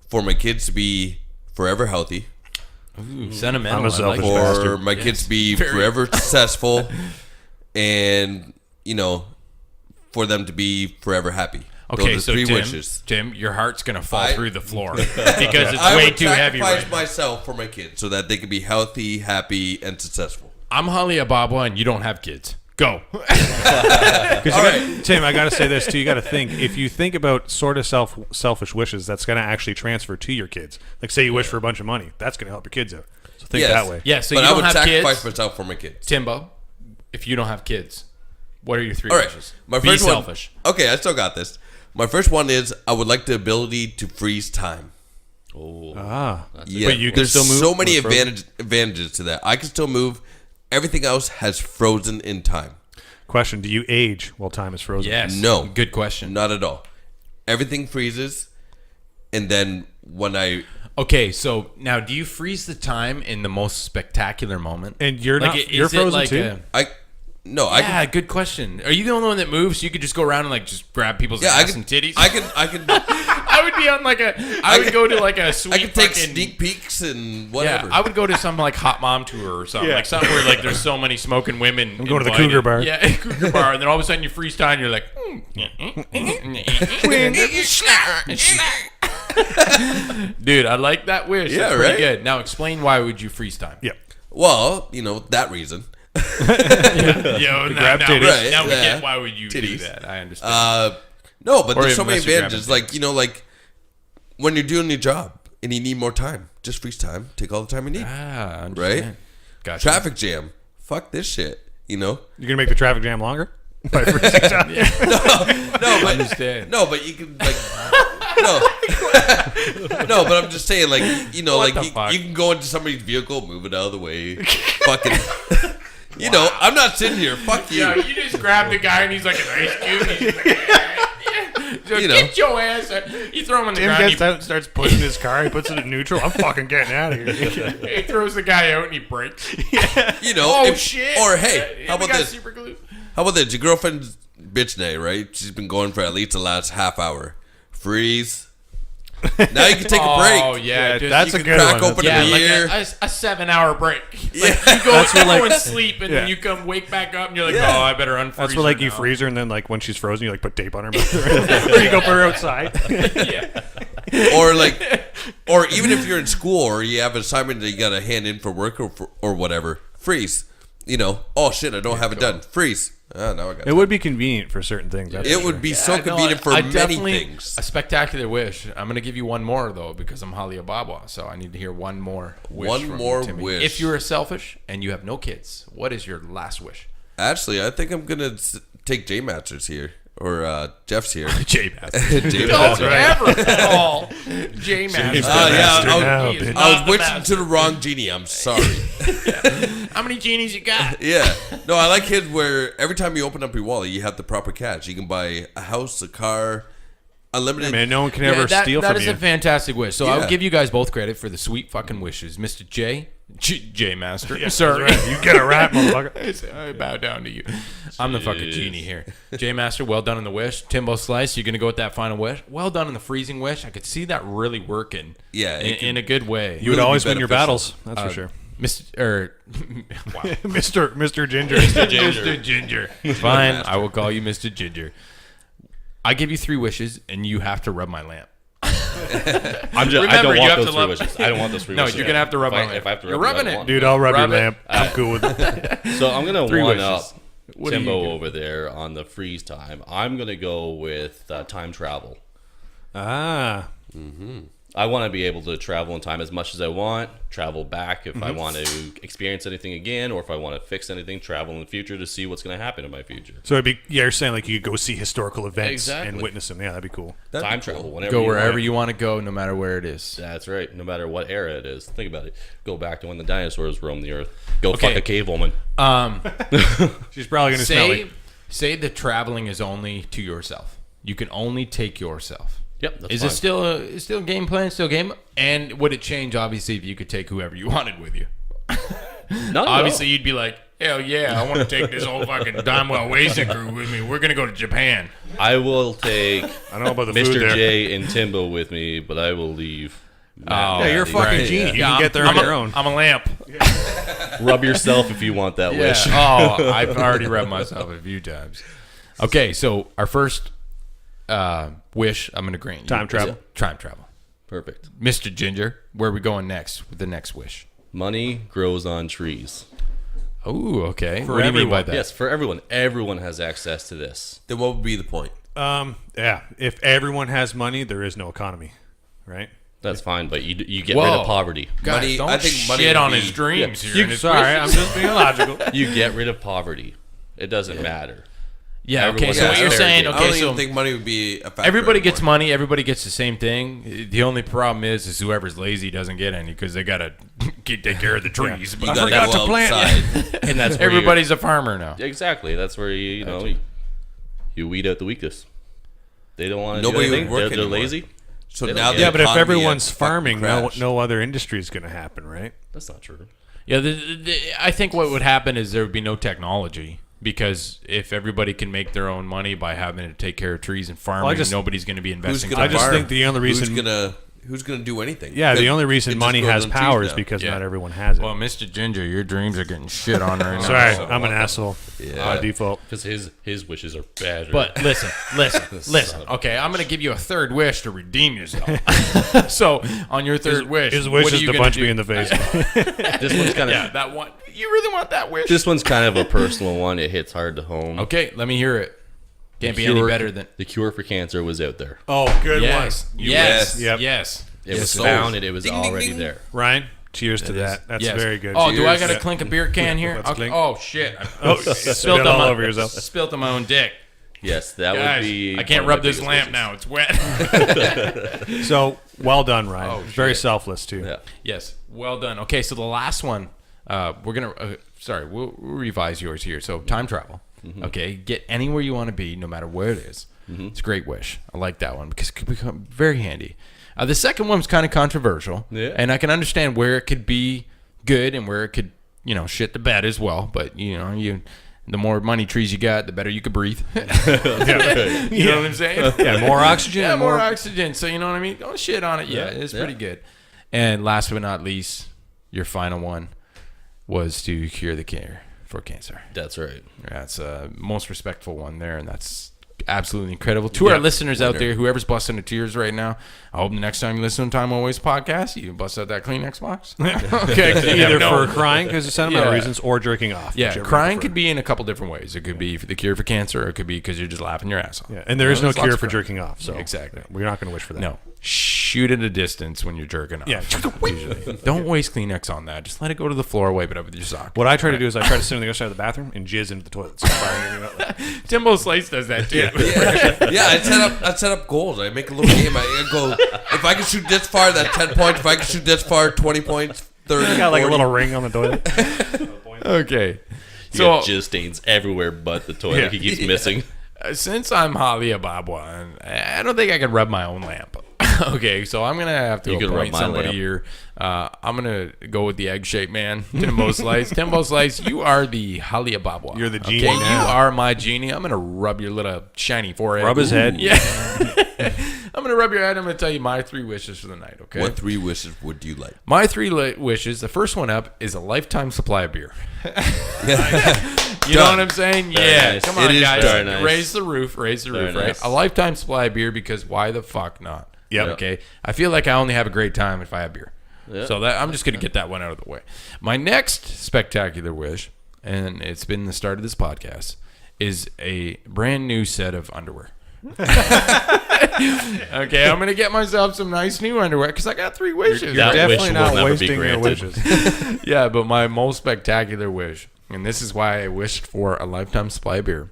for my kids to be forever healthy, Ooh, sentimental. I'm a I like selfish that. bastard. for my kids to be Very- forever successful, and for them to be forever happy. Okay, Those are so 3 Tim, wishes. Tim, your heart's gonna fall I- through the floor because it's I way would too heavy. sacrifice Right? myself for my kids so that they can be healthy, happy, and successful. I'm Holly Ababwa, and you don't have kids. Go. Tim, I got to say this too. You got to think, if you think about sort of selfish wishes, that's going to actually transfer to your kids. Like, say you wish for a bunch of money, that's going to help your kids out. So think that way. Yeah, so but you I don't would have sacrifice kids. myself for my kids. Timbo, if you don't have kids, what are your 3 All right, wishes? my Be first selfish. one. Okay, I still got this. My first one is I would like the ability to freeze time. Oh, Yeah, But you can there's still move so many when it's advantages to that. I can still move. Everything else has frozen in time. Question: do you age while time is frozen? Yes. No. Good question. Not at all. Everything freezes, and then when I Okay, so now do you freeze the time in the most spectacular moment? And you're not. You're is it frozen like too. I yeah, can good question. Are you the only one that moves? You could just go around and like just grab people's ass and titties. I can I would be on like a. I would go to like a sweet. I can take fucking, sneak peeks and whatever. Yeah, I would go to some like hot mom tour or something, Yeah. like something where like there's so many smoking women. I'm going to the invited. Cougar Bar. Yeah, Cougar Bar, and then all of a sudden you freeze time, and you're like, dude, I like that wish. Yeah, That's pretty right? good. Now explain why would you freeze time? Yeah. Well, that reason. Yo, grab now, titties. we, now Right, we yeah. get why would you do Titties. that? I understand. No, but Or there's so even many unless you're advantages. grabbing Like when you're doing your job and you need more time, just freeze time. Take all the time you need. I Right? understand. Gotcha. Traffic jam. Fuck this shit. You're gonna make the traffic jam longer by freezing time. No, but Understand. no, but you can like no, no. But I'm just saying, like What the fuck? you can go into somebody's vehicle, move it out of the way, fucking. I'm not sitting here. Fuck you. Yeah, you just grab the guy and he's like an ice cube. And he's like, yeah. So get your ass. You throw him on the Tim ground. gets out and starts pushing his car. He puts it in neutral. I'm fucking getting out of here. He throws the guy out and he breaks. Oh Shit. Or hey, how We about got this? super glue. How about this? Your girlfriend's bitch day, right? She's been going for at least the last half hour. Freeze. Now you can take a break. Oh yeah, just, that's you a can good crack one. open Yeah, a like beer. a 7-hour break. Like Yeah. you go, and sleep, and Yeah. then you come wake back up, and you're like, Yeah. oh, I better unfreeze. That's where like her you now. freeze her, and then like when she's frozen, you like put tape on her mouth, or you go put her outside. Yeah. or even if you're in school or you have an assignment that you got to hand in for work or whatever, freeze. Oh shit, I don't have it done. Freeze. Now I got It would be convenient for certain things. That's It for would sure. be so I know, convenient for I many definitely- things. A spectacular wish. I'm gonna give you one more though because I'm Holly Ababwa, so I need to hear one more wish. One from you, more Timmy. wish. If you are selfish and you have no kids, what is your last wish? Actually, I think I'm gonna take J Masters here or Jeff's here. J Master. J Don't Master. ever call J Master. now, He is bitch. not I was the wishing master. to the wrong genie. I'm sorry. How many genies you got? Yeah. No, I like kids where every time you open up your wallet, you have the proper cash. You can buy a house, a car, unlimited. Man, no one can ever steal that from is you. a fantastic wish. So I Yeah. would give you guys both credit for the sweet fucking wishes, Mr. J Master. Yeah, Sorry, that's right. You get a rat, motherfucker. I bow down to you. I'm the fucking genie here. J Master, well done in the wish. Timbo Slice, you're gonna go with that final wish. Well done in the freezing wish. I could see that really working. Yeah, it in a good way. You would Really always be win your beneficial. battles. That's for sure. Mr. Wow. Mr. Ginger. Mr. Ginger. Fine, I will call you Mr. Ginger. I give you 3 wishes, and you have to rub my lamp. I don't Remember, you want have those to 3 love- wishes. I don't want those 3 No, wishes. you're gonna have to rub my lamp. If I have to You're rub rubbing I it. want Dude, I'll rub Rub your it. lamp. I'm cool with it. So I'm gonna 3 one wishes. up What do you Timbo give? over there on the freeze time. I'm gonna go with time travel. Ah. I want to be able to travel in time as much as I want, travel back if I want to experience anything again, or if I want to fix anything, travel in the future to see what's going to happen in my future. So you're saying like you could go see historical events Exactly. and witness them. Yeah, that'd be cool. That'd Time be cool. travel, whenever Go you wherever want. you want to go, no matter where it is. That's right. No matter what era it is. Think about it. Go back to when the dinosaurs roamed the earth. Go Okay. fuck a cave woman. She's probably gonna smell it. Say the traveling is only to yourself. You can only take yourself. Yep. That's Is fine. it still game plan? Still game? And would it change obviously if you could take whoever you wanted with you? Not Obviously, you'd be like, hell yeah, I want to take this whole fucking damn well wasted crew with me. We're gonna go to Japan. I will take I don't know about the food Mr. there. J and Timbo with me, but I will leave. Oh, Yeah, you're a fucking right. genie. You Yeah, can get there on your own. I'm a lamp. Rub yourself if you want that Yeah. wish. Oh, I've already rubbed myself a few times. Okay, so our first wish, I'm gonna grant you. Time travel. Time travel. Perfect. Mr. Ginger, where are we going next with the next wish? Money grows on trees. Oh, okay. For What do you mean by everyone. that? Yes, for everyone. Everyone has access to this. Then what would be the point? Yeah. If everyone has money, there is no economy, right? That's fine, but you get rid of poverty. Guys, Money- don't I think money shit would on be- his dreams here. You, and his sorry, wishes. I'm just being logical. You get rid of poverty. It doesn't matter. Yeah, okay, Everyone so has what you're fair saying, game. I don't okay, so even think money would be a factor. everybody gets anymore. money, everybody gets the same thing. The only problem is whoever's lazy doesn't get any because they got to take care of the trees. You But gotta forgot go to plant. outside. And that's where everybody's a farmer now. exactly. That's where you weed out the weakest. They don't want to do Nobody would anything. work They're anymore. lazy. So They don't now get the Yeah, but if economy everyone's had fucking farming, crashed. no other industry is going to happen, right? That's not true. Yeah, I think what would happen is there would be no technology because if everybody can make their own money by having to take care of trees and farming, nobody's going to be Who's investing. gonna I just farm? think the only reason- who's gonna do anything? Yeah, the It- only it reason just money grows has on trees power is now. because Yeah. not everyone has it. Well, Mr. Ginger, your dreams are getting shit on right now. Sorry, so- I'm an asshole by default. Because his wishes are better. But listen. Okay, I'm going to give you a third wish to redeem yourself. So, on your third wish, His wish what are is you to gonna punch do? me in the face. this one's kind of Yeah, that one. You really want that wish? this one's kind of a personal one. It hits hard to home. Okay, let me hear it. Can't be Cure- any better than. the cure for cancer was out there. Oh, good Yes. one. Yes. Yep. Yes. It was so- found and it was Ding, ding, already ding. there. Ryan, cheers to that. That's Yes. very good. Oh, do I Cheers. got to Yeah. clink a beer can here? Let's Okay. clink. Oh shit! Oh, Spilled spilled on all my- over yourself. Spilled on my own dick. Yes, that Guys, would be. I can't one of rub my this biggest lamp wishes. now. It's wet. So, well done, Ryan. Oh, Very shit. selfless, too. Yeah. Yes. Well done. Okay, so the last one, we're gonna. We'll revise yours here. So time travel. Okay, get anywhere you want to be, no matter where it is. It's a great wish. I like that one because it could become very handy. The second one was kind of controversial, Yeah. and I can understand where it could be good and where it could, shit the bed as well. But the more money trees you got, the better you could breathe. You know what I'm saying? Yeah, more oxygen. Yeah, and more oxygen. So you know what I mean? Don't shit on it. Yeah, Yeah, it's yeah. pretty good. And last but not least, your final one was to cure the cure for cancer. That's right. That's a most respectful one there, and that's absolutely incredible. To our listeners out there, whoever's busting into tears right now, I hope the next time you listen to Time Well Waste podcast, you bust out that Kleenex box. Okay, 'cause you Either never know. for crying because of sentimental Yeah. reasons or jerking off. Yeah, whichever you crying prefer. could be in a couple different ways. It could be for the cure for cancer, or it could be because you're just laughing your ass off. Yeah, and there is no there's lots cure of for crying. jerking off. So Exactly. we're not going to wish for that. No, shoot at a distance when you're jerking off. Yeah. Usually. Don't waste Kleenex on that. Just let it go to the floor, wipe it up with your sock. What I try to do is I try to sit on the other side of the bathroom and jizz into the toilet. So Timbo Slice does that too. Yeah, I'd set up goals. I make a little game. I go, if I can shoot this far, that's 10 points. If I can shoot this far, 20 points, 30. got like a 40. little ring on the toilet. Okay. You So got jizz stains everywhere but the toilet. Yeah. He keeps missing. since I'm Holly Ababwa, I don't think I can rub my own lamp. Okay, so I'm gonna have to You can appoint rub my somebody lamp. here. I'm gonna go with the egg-shaped man, Timbo Slice. Timbo Slice, you are the Holly Ababwa. You're the genie Okay, now. you are my genie. I'm gonna rub your little shiny forehead. Rub his head. Yeah. I'm gonna rub your head. I'm gonna tell you my 3 wishes for the night. Okay. What 3 wishes would you like? My 3 wishes. The first one up is a lifetime supply of beer. You know what I'm saying? Very Yeah. nice. Come on, It is guys. very nice. Raise the roof. Raise the Very roof. Right. nice. A lifetime supply of beer because why the fuck not? Yep. Okay. I feel like I only have a great time if I have beer. Yeah. So that I'm just gonna get that one out of the way. My next spectacular wish, and it's been the start of this podcast, is a brand new set of underwear. Okay, I'm gonna get myself some nice new underwear because I got 3 wishes. That Definitely wish will not never be wasting your granted. wishes. Yeah, but my most spectacular wish, and this is why I wished for a lifetime supply of beer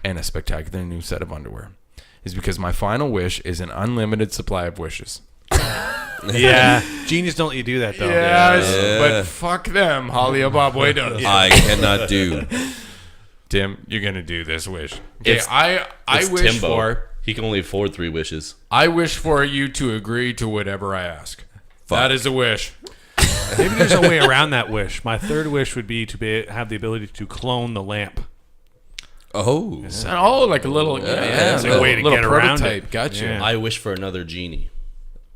and a spectacular new set of underwear, is because my final wish is an unlimited supply of wishes. Yeah. Genius don't let you do that, though. Yes, Yeah. but fuck them. Holly Ababwe does. I cannot do. Tim, you're gonna do this wish. Okay, It's- I It's wish Timbo. for He can only afford 3 wishes. I wish for you to agree to whatever I ask. That is a wish. Maybe there's a way around that wish. My third wish would be to have the ability to clone the lamp. Oh. Oh, like a little It's a little- way to little get around prototype. it. Gotcha. Yeah. I wish for another genie.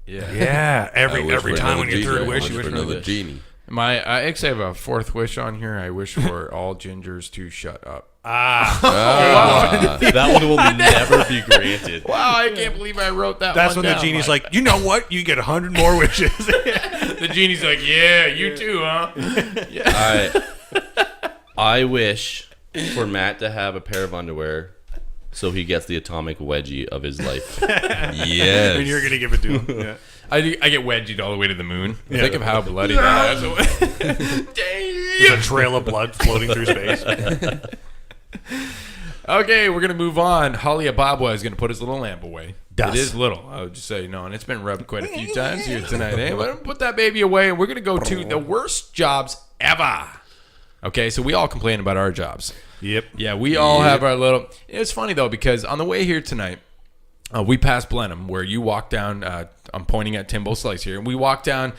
Yeah. I Every wish for time when another your third genie. wish, I you wish for for another wish. genie. I actually have a 4th wish on here. I wish for all gingers to shut up. That one will never be granted. Wow, I can't believe I wrote that. That's one when the down, genie's Mike. like, you know what? You get 100 more wishes. The genie's like, yeah, you too, huh? All right. I wish for Matt to have a pair of underwear so he gets the atomic wedgie of his life. Yes. And you're gonna give it to him. Yeah. I get wedgied all the way to the moon. Think of how bloody that is. There's a trail of blood floating through space. Okay, we're gonna move on. Holly Ababwa is gonna put his little lamp away. Das. It is little, I would just say, and it's been rubbed quite a few times here tonight. Hey, we're gonna put that baby away, and we're gonna go to the worst jobs ever. Okay, so we all complain about our jobs. Yep. Yeah, we all have our little. It's funny though because on the way here tonight, we passed Blenheim, where you walk down. I'm pointing at Timbo Slice here, and we walk down.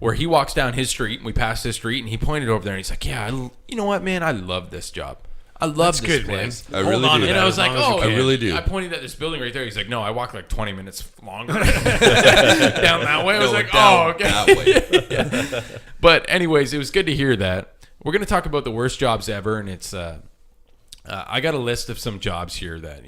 Where he walks down his street, and we passed his street, and he pointed over there, and he's like, "Yeah, you know what, man? I love this job. I love this place." I really do. And I was like, "Oh, I really do. I pointed at this building right there. He's like, "No, I walk like 20 minutes longer down that way." I was like, "Oh, okay." That way. Yeah. But anyways, it was good to hear that. We're gonna talk about the worst jobs ever, and it's. I got a list of some jobs here that,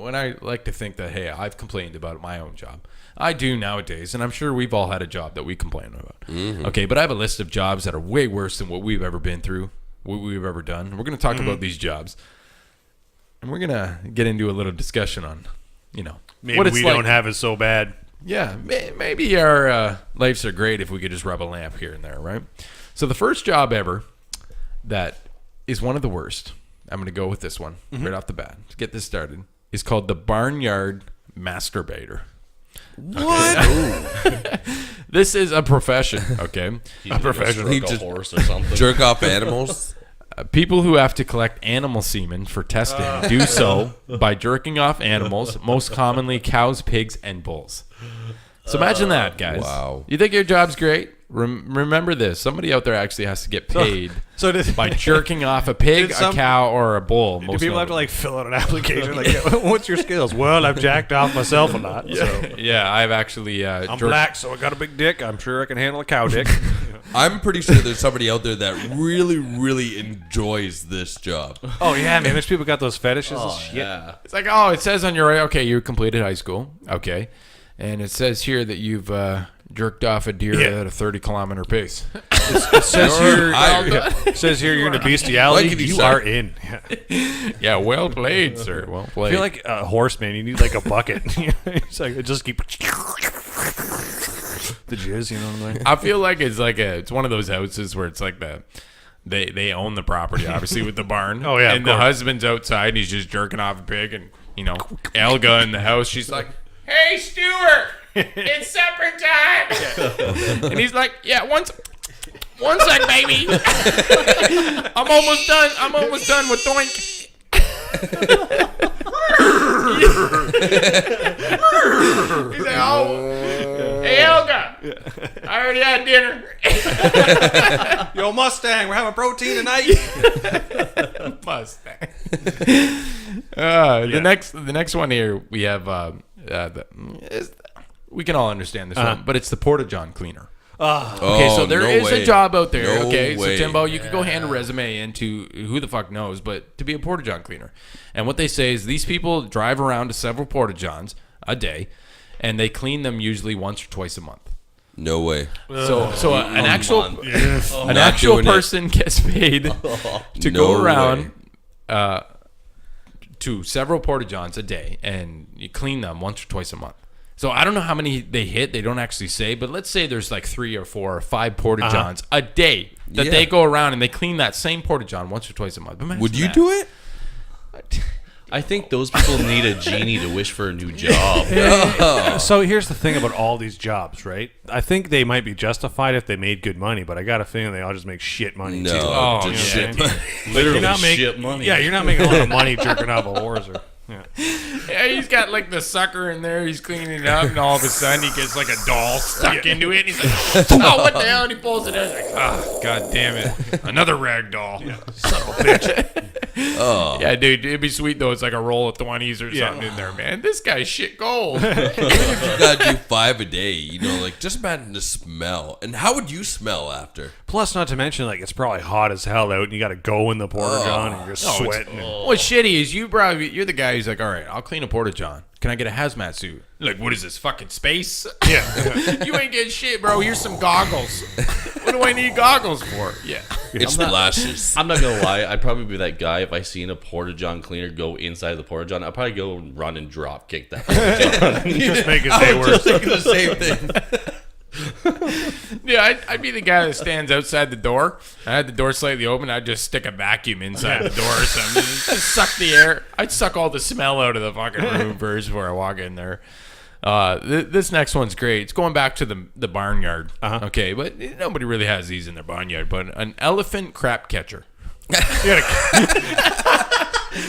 when I like to think that, hey, I've complained about my own job. I do nowadays, and I'm sure we've all had a job that we complain about. Mm-hmm. Okay, but I have a list of jobs that are way worse than what we've ever been through, what we've ever done. We're going to talk about these jobs, and we're going to get into a little discussion on, Maybe what it's we like. don't have it so bad. Yeah, maybe our lives are great if we could just rub a lamp here and there, right? So the first job ever that is one of the worst, I'm going to go with this one right off the bat to get this started, is called the Barnyard Masturbator. What? This is a profession, okay? A professional. He Like a just horse or something. Jerk off animals? People who have to collect animal semen for testing do so by jerking off animals, most commonly cows, pigs, and bulls. So imagine that, guys. Wow. You think your job's great? Remember this. Somebody out there actually has to get paid by jerking off a pig, a cow, or a bull. Do people have to fill out an application? Like, what's your skills? Well, I've jacked off myself a lot. So. Yeah, I've actually. I'm black, so I got a big dick. I'm sure I can handle a cow dick. I'm pretty sure there's somebody out there that really, really enjoys this job. Oh yeah, man. There's people got those fetishes and shit. Yeah. It's like, oh, it says on your okay, you completed high school, okay, and it says here that you've jerked off a deer at a 30-kilometer pace. It says here, hired. it says here you're into bestiality. Like You are in. Yeah, well played, sir. Well I played. feel like a horse, man. You need like a bucket. It's like just keep the jizz. You know what I mean? I feel like it's one of those houses where it's like they own the property, obviously, with the barn. Oh, yeah, of and the course. husband's outside and he's just jerking off a pig, and Elga in the house, she's like, "Hey, Stuart, it's supper time," and he's like, "Yeah, one sec, baby, I'm almost done with Doink." He's like, "Oh, hey, Elga, I already had dinner." Yo, Mustang, we're having protein tonight. Mustang. The next one here we have. We can all understand this one, but it's the Porta John cleaner. Okay, so there is a job out there. No okay, way. so Timbo, you could go hand a resume into who the fuck knows, but to be a Porta John cleaner. And what they say is these people drive around to several Porta Johns a day, and they clean them usually once or twice a month. No way. So an actual Not actual doing it. person gets paid to No go around to several Porta Johns a day, and you clean them once or twice a month. So I don't know how many they hit. They don't actually say, but let's say there's like 3 or 4 or 5 Porta Johns a day that they go around and they clean that same Porta John once or twice a month. Imagine Would you that. do it? I think those people need a genie to wish for a new job. So here's the thing about all these jobs, right? I think they might be justified if they made good money, but I got a feeling they all just make shit money No. too. Oh, just yeah. shit. Literally You're not making shit money. Yeah, you're not making a lot of money jerking off a horse. Or, yeah. Yeah, he's got like the sucker in there. He's cleaning it up, and all of a sudden he gets like a doll stuck into it. And he's like, "Oh, what the hell?" And he pulls it out. He's like, "Oh, god damn it, another rag doll." Son of a bitch. Yeah, dude, it'd be sweet though. It's like a roll of 20s or something in there, man. This guy's shit gold. You gotta do 5 a day, just imagine the smell. And how would you smell after? Plus, not to mention, like, it's probably hot as hell out, and you got to go in the Porta John, and you're sweating. What's shitty is you're the guy who's like, "All right, I'll clean a Porta John." can I get a hazmat suit? Like, what is this, fucking space? Yeah. You ain't getting shit, bro. Here's some goggles. What do I need goggles for? Yeah. It splashes. I'm not gonna lie. I'd probably be that guy if I seen a porta-john cleaner go inside the porta-john. I'd probably go and run and drop kick that porta-john. Just make it I stay was worse. just thinking the same thing. Yeah, I'd be the guy that stands outside the door. I had the door slightly open. I'd just stick a vacuum inside the door or something. Just suck the air. I'd suck all the smell out of the fucking room first before I walk in there. This next one's great. It's going back to the barnyard. Okay, but nobody really has these in their barnyard. But an elephant crap catcher. You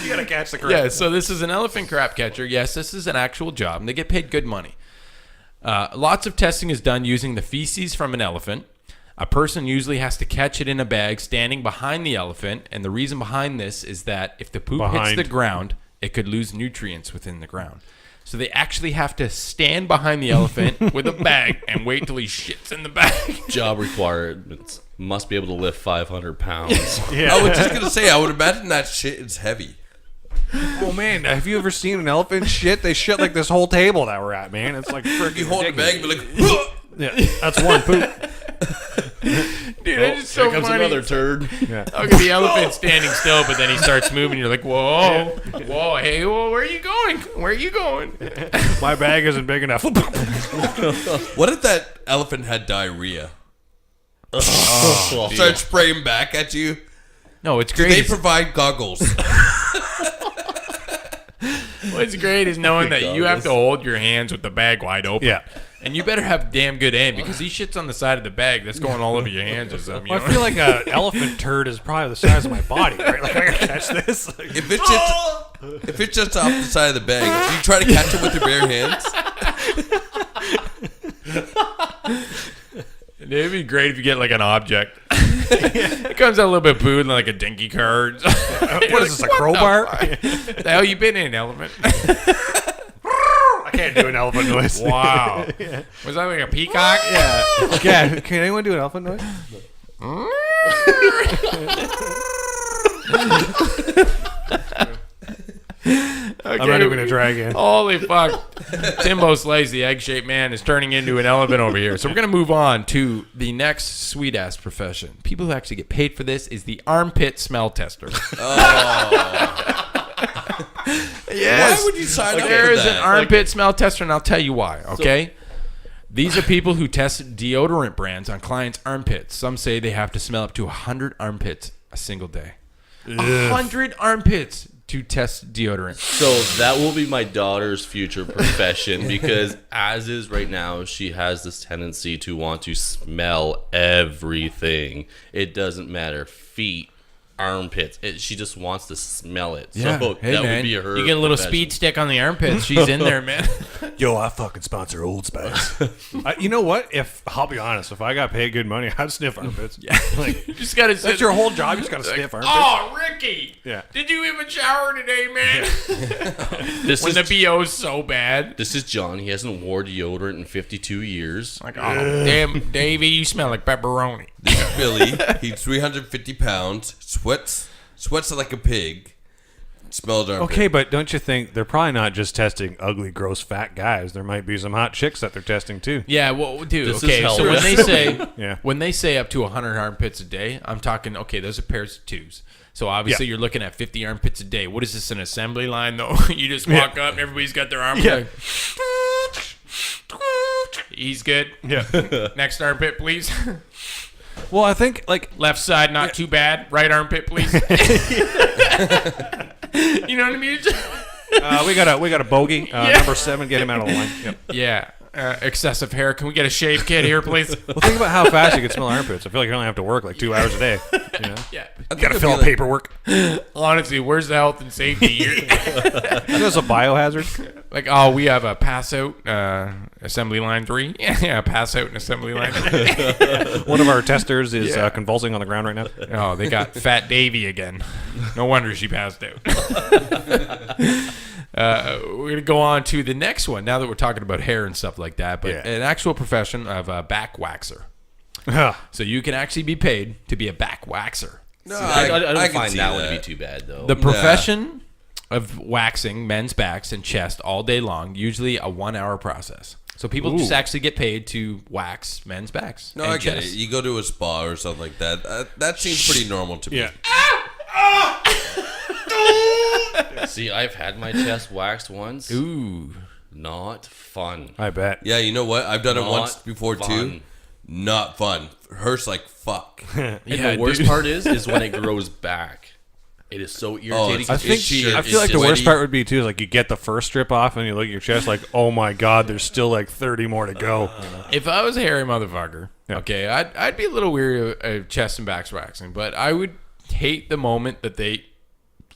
gotta catch the crap. Yeah, so this is an elephant crap catcher. Yes, this is an actual job. And they get paid good money. Lots of testing is done using the feces from an elephant. A person usually has to catch it in a bag standing behind the elephant. And the reason behind this is that if the poop hits the ground, it could lose nutrients within the ground. So they actually have to stand behind the elephant with a bag and wait till he shits in the bag. Job requirements: must be able to lift 500 pounds. Yeah. I was just gonna say, I would imagine that shit is heavy. Oh man, have you ever seen an elephant shit? They shit like this whole table that we're at, man. It's like freaking You hold the ridiculous. bag, and be like, Yeah, that's one poop. Dude, it's just so Here comes funny. another turd. Yeah. Look at the elephant standing still, but then he starts moving. You're like, whoa, whoa, hey, whoa, where are you going? Where are you going? My bag isn't big enough. what if that elephant had diarrhea? Oh, Start spraying back at you. No, it's Do great. they provide goggles? What's great is knowing that you have to hold your hands with the bag wide open. Yeah. And you better have damn good aim because he shits on the side of the bag that's going all over your hands or something. Well, I feel like an elephant turd is probably the size of my body, right? Like I gotta catch this. If it's just off the side of the bag, do you try to catch it with your bare hands? It'd be great if you get like an object. It comes out a little bit booed like a dinky card. What is this, a crowbar? The hell you been in, elephant? I can't do an elephant noise. Wow. Was that like a peacock? Yeah. Yeah. Can anyone do an elephant noise? Okay. I'm not even gonna try again. Holy fuck. Timbo Slice, the egg-shaped man, is turning into an elephant over here. So we're going to move on to the next sweet-ass profession. People who actually get paid for this is the armpit smell tester. Yes. Why would you sign up There for is that? an armpit smell tester, and I'll tell you why, okay? These are people who test deodorant brands on clients' armpits. Some say they have to smell up to 100 armpits a single day. 100 armpits to test deodorant. So that will be my daughter's future profession because as is right now, she has this tendency to want to smell everything. It doesn't matter. Feet, armpits. She just wants to smell it. Yeah. So Hey, that man, would be her you get a little profession. speed stick on the armpits. She's in there, man. Yo, I fucking sponsor Old Spice. You know what? I'll be honest, if I got paid good money, I'd sniff armpits. Yeah, like You just got to that's your whole job. You just got to sniff armpits. Oh, Ricky. Yeah. Did you even shower today, man? This When is the BO's so bad. this is John. He hasn't worn deodorant in 52 years. Like, oh, damn, Davey, you smell like pepperoni. This is Billy. He's 350 pounds. Sweats like a pig. Smells armpit. Okay, but don't you think they're probably not just testing ugly, gross, fat guys? There might be some hot chicks that they're testing too. Yeah, well, dude, This is okay, hell. so when they say Yeah. when they say up to 100 armpits a day, I'm talking, okay, those are pairs of twos. So obviously Yeah. you're looking at 50 armpits a day. What is this, an assembly line, though? You just walk up and everybody's got their armpit. Yeah. He's good. Yeah. Next armpit, please. Well, I think like Left side, not too bad. Right armpit, please. You know what I mean? we got a bogey number 7. Get him out of the line. Yep. Yeah. Excessive hair. Can we get a shave kit here, please? Well, think about how fast you can smell armpits. I feel like you only have to work like 2 hours a day. You know? Yeah. Got to fill out paperwork. Honestly, where's the health and safety here? That's a biohazard. Like, oh, we have a pass out assembly line 3. Yeah, pass out and assembly line 3. One of our testers is convulsing on the ground right now. Oh, they got Fat Davy again. No wonder she passed out. We're going to go on to the next one now that we're talking about hair and stuff like that, but an actual profession of a back waxer. So you can actually be paid to be a back waxer. No, I don't can find see that one to be too bad though. The profession of waxing men's backs and chest all day long, usually a 1 hour process. So people just actually get paid to wax men's backs. No, and I get chests. it. You go to a spa or something like that. That seems pretty normal to me. Yeah. See, I've had my chest waxed once. Ooh. Not fun. I bet. Yeah, you know what? I've done it Not once before too. fun. Not fun. Hurts like fuck. And Yeah, the worst dude. part is when it grows back. It is so irritating. it's- I think itchy, I it's feel like the sweaty. worst part would be too is like you get the first strip off and you look at your chest like, oh my god, there's still like 30 more to go. If I was a hairy motherfucker, Yeah. okay, I'd be a little weary of chest and backs waxing, but I would hate the moment that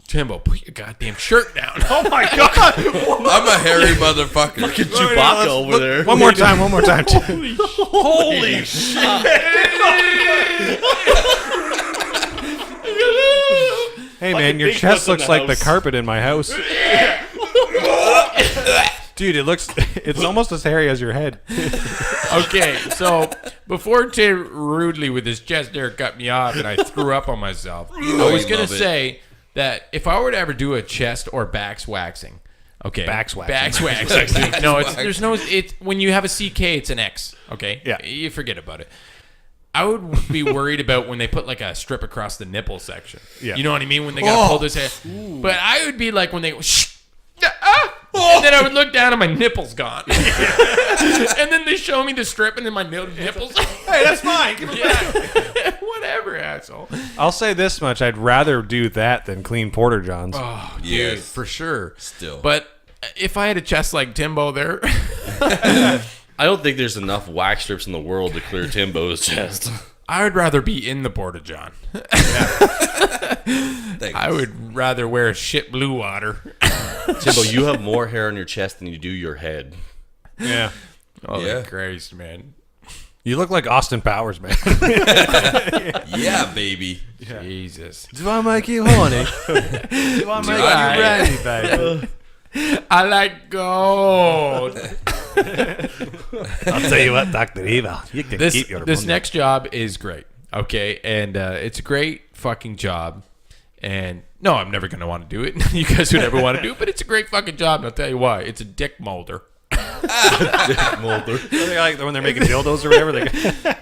Timbo, put your goddamn shirt down. Oh my god! I'm a hairy motherfucker. Chewbacca over there. One more time. Holy shit. Hey man, your Bigfoot's chest in looks the like the house. carpet in my house. Dude, it's almost as hairy as your head. Okay, so before Tim rudely with his chest hair cut me off and I threw up on myself, know I was you gonna love it. say that if I were to ever do a chest or backs waxing, okay, Backs waxing. backs waxing. No, it's when you have a CK, it's an X. Okay, Yeah. you forget about it. I would be worried about when they put like a strip across the nipple section. Yeah. You know what I mean? When they gotta pull this hair. But I would be like when they and then I would look down and my nipple's gone. And then they show me the strip and then my nipples. Hey, that's fine. Yeah. Whatever, asshole. I'll say this much: I'd rather do that than clean porta johns. Oh, dude, Yes. for sure. Still. But if I had a chest like Timbo there, I don't think there's enough wax strips in the world to clear Timbo's chest. I would rather be in the porta john. Thanks. I would rather wear shit blue water. Timbo, you have more hair on your chest than you do your head. Yeah, Oh, Yeah. Christ, man. you look like Austin Powers, man. Yeah, baby. Jesus. Do I make you horny? Do I make I- you ready, baby? I like gold. I'll tell you what, Dr. Eva, you can This keep your this money. next job is great. Okay, and it's a great fucking job. And no, I'm never gonna want to do it. You guys would never want to do it, but it's a great fucking job. And I'll tell you why. It's a dick molder. They like when they're making dildos or whatever.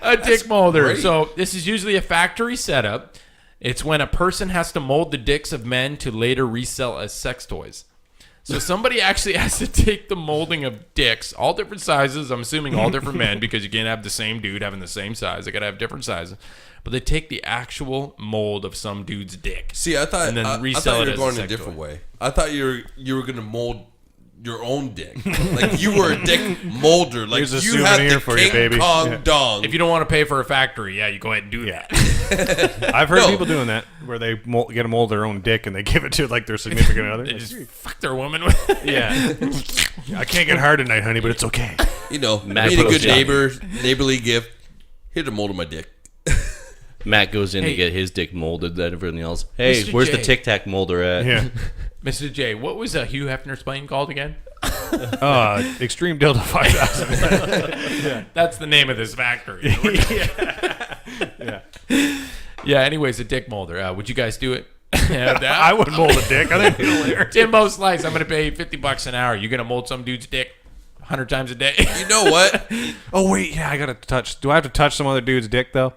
A dick molder. great. So this is usually a factory setup. It's when a person has to mold the dicks of men to later resell as sex toys. So somebody actually has to take the molding of dicks, all different sizes. I'm assuming all different men because you can't have the same dude having the same size. They gotta have different sizes. But they take the actual mold of some dude's dick. See, I thought And then I resell thought it you were as a going a sex different toy. way. I thought you were gonna mold your own dick. Like you were a dick molder. Like Here's a you had souvenir the for you, King baby. Kong Yeah. dong. If you don't want to pay for a factory, yeah, you go ahead and do that. I've heard No. people doing that where they get to mold their own dick and they give it to like their significant other. They just fuck their woman with it. Yeah, I can't get hard tonight, honey, but it's okay. You know, Mac being a goes good down. neighborly gift. Here to mold of my dick. Matt goes in Hey. to get his dick molded, then everything else. Hey, Mr. where's the J. Tic Tac molder at? Yeah. Mr. J, what was Hugh Hefner's plane called again? Extreme Dildo 5000. That's the name of this factory. Yeah, anyways, a dick molder. Would you guys do it? I would mold a dick. I think it'll hilarious. Timbo Slice, I'm going to pay you $50 an hour. You're going to mold some dude's dick 100 times a day. You know what? Oh wait, yeah, I gotta touch. Do I have to touch some other dude's dick though?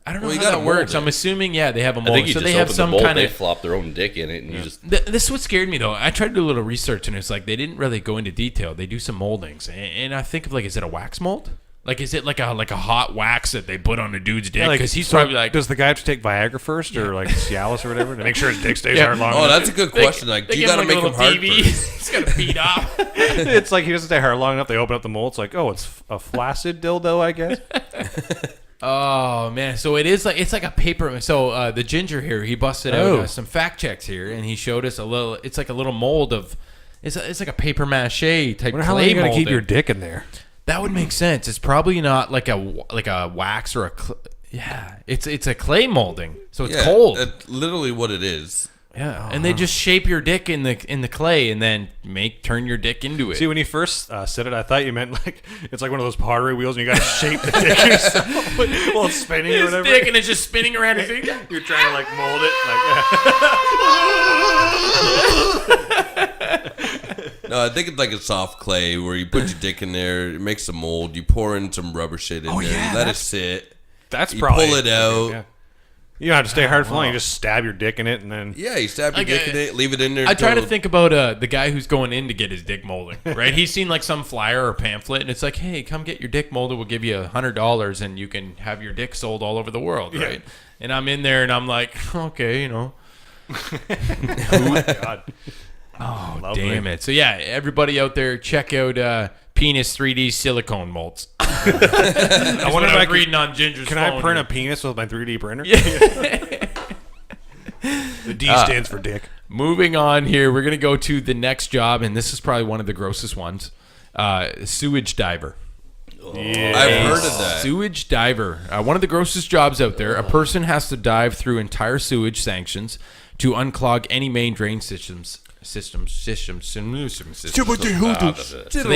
I don't know Well, you how gotta that works. mold it. I'm assuming, yeah, they have a I mold. think you So just they have open some the mold, kind they of... flop their own dick in it, and you just... This is what scared me, though. I tried to do a little research, and it's like they didn't really go into detail. They do some moldings. And I think of, like, is it a wax mold? Like, is it like a hot wax that they put on a dude's dick? Because he's probably like... does the guy have to take Viagra first or like Cialis or whatever to make sure his dick stays Yeah. hard long? Oh, enough? that's a good question. Like, They you give got to him, make like, a him hard little TV. first. He's got to beat off. It's like he doesn't stay hard long enough. They open up the mold. It's like, oh, it's a flaccid dildo, I guess. Oh man, so it's like a paper. So the ginger here, he busted out some fact checks here, and he showed us a little. It's like a little mold of. It's like a paper mache type Wonder how long clay you gotta molding. keep your dick in there. That would make sense. It's probably not like a wax or a. Yeah, it's a clay molding, so it's Yeah, cold. That's literally what it is. Yeah, and they just shape your dick in the clay and then turn your dick into it. See, when you first said it, I thought you meant like it's like one of those pottery wheels, and you got to shape the dick yourself while it's spinning or his whatever. dick and it's just spinning around his dick. You're trying to like mold it. No, I think it's like a soft clay where you put your dick in there, it makes a mold, you pour in some rubber shit in there, you let it sit. That's you probably pull it out. Yeah. You don't have to stay hard for long. You just stab your dick in it and then. Yeah, you stab your dick in it, leave it in there. I try to think about the guy who's going in to get his dick molded, right? He's seen like some flyer or pamphlet, and it's like, hey, come get your dick molded. We'll give you $100, and you can have your dick sold all over the world, right? And I'm in there, and I'm like, okay, you know. Oh my god. Oh, Lovely. damn it. So, yeah, everybody out there, check out Penis 3D silicone molds. I wonder if I'm reading on Ginger's Can phone I print here. a penis with my 3D printer? Yeah. The D stands for dick. Moving on here, we're going to go to the next job, and this is probably one of the grossest ones. Sewage diver. Yeah. I've heard of that. Sewage diver. One of the grossest jobs out there. A person has to dive through entire sewage sanctions to unclog any main drain systems. So they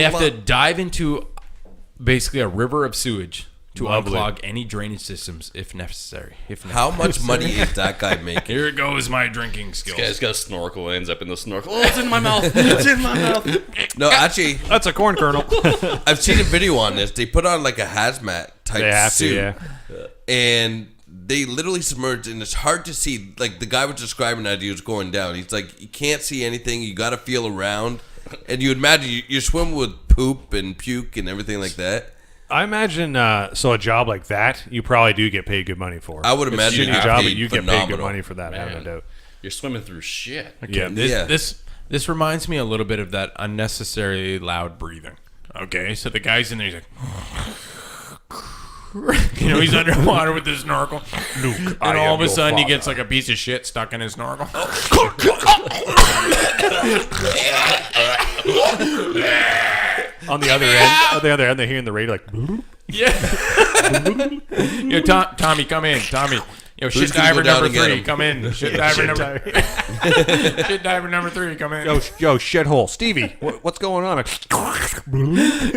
have to dive into basically a river of sewage to unclog any drainage systems if necessary. How much money is that guy making? Here goes my drinking skills. This guy's got a snorkel, ends up in the snorkel. Oh, it's in my mouth. It's in my mouth. No, actually, That's a corn kernel. I've seen a video on this. They put on like a hazmat They type have suit, to, yeah. and they literally submerge, and it's hard to see. Like the guy was describing as he was going down. He's like, you can't see anything. You got to feel around, and you imagine you swim with poop and puke and everything like that. I imagine, so a job like that, you probably do get paid good money for. I would It's imagine a you shitty get job, paid but you get paid good phenomenal. money for that, I have no doubt. You're swimming through shit. Yeah. This reminds me a little bit of that unnecessarily loud breathing. Okay, so the guy's in there, he's like, you know, he's underwater with his snorkel, and all of a sudden he gets like a piece of shit stuck in his snorkel. On the other end, they're hearing the radio like. Yeah. Yo, Tommy, come in. Tommy. Yo, shit gonna diver go down number and get 3, him? come in. Shit diver number Shit diver number 3, come in. Yo, shithole, Stevie, what's going on?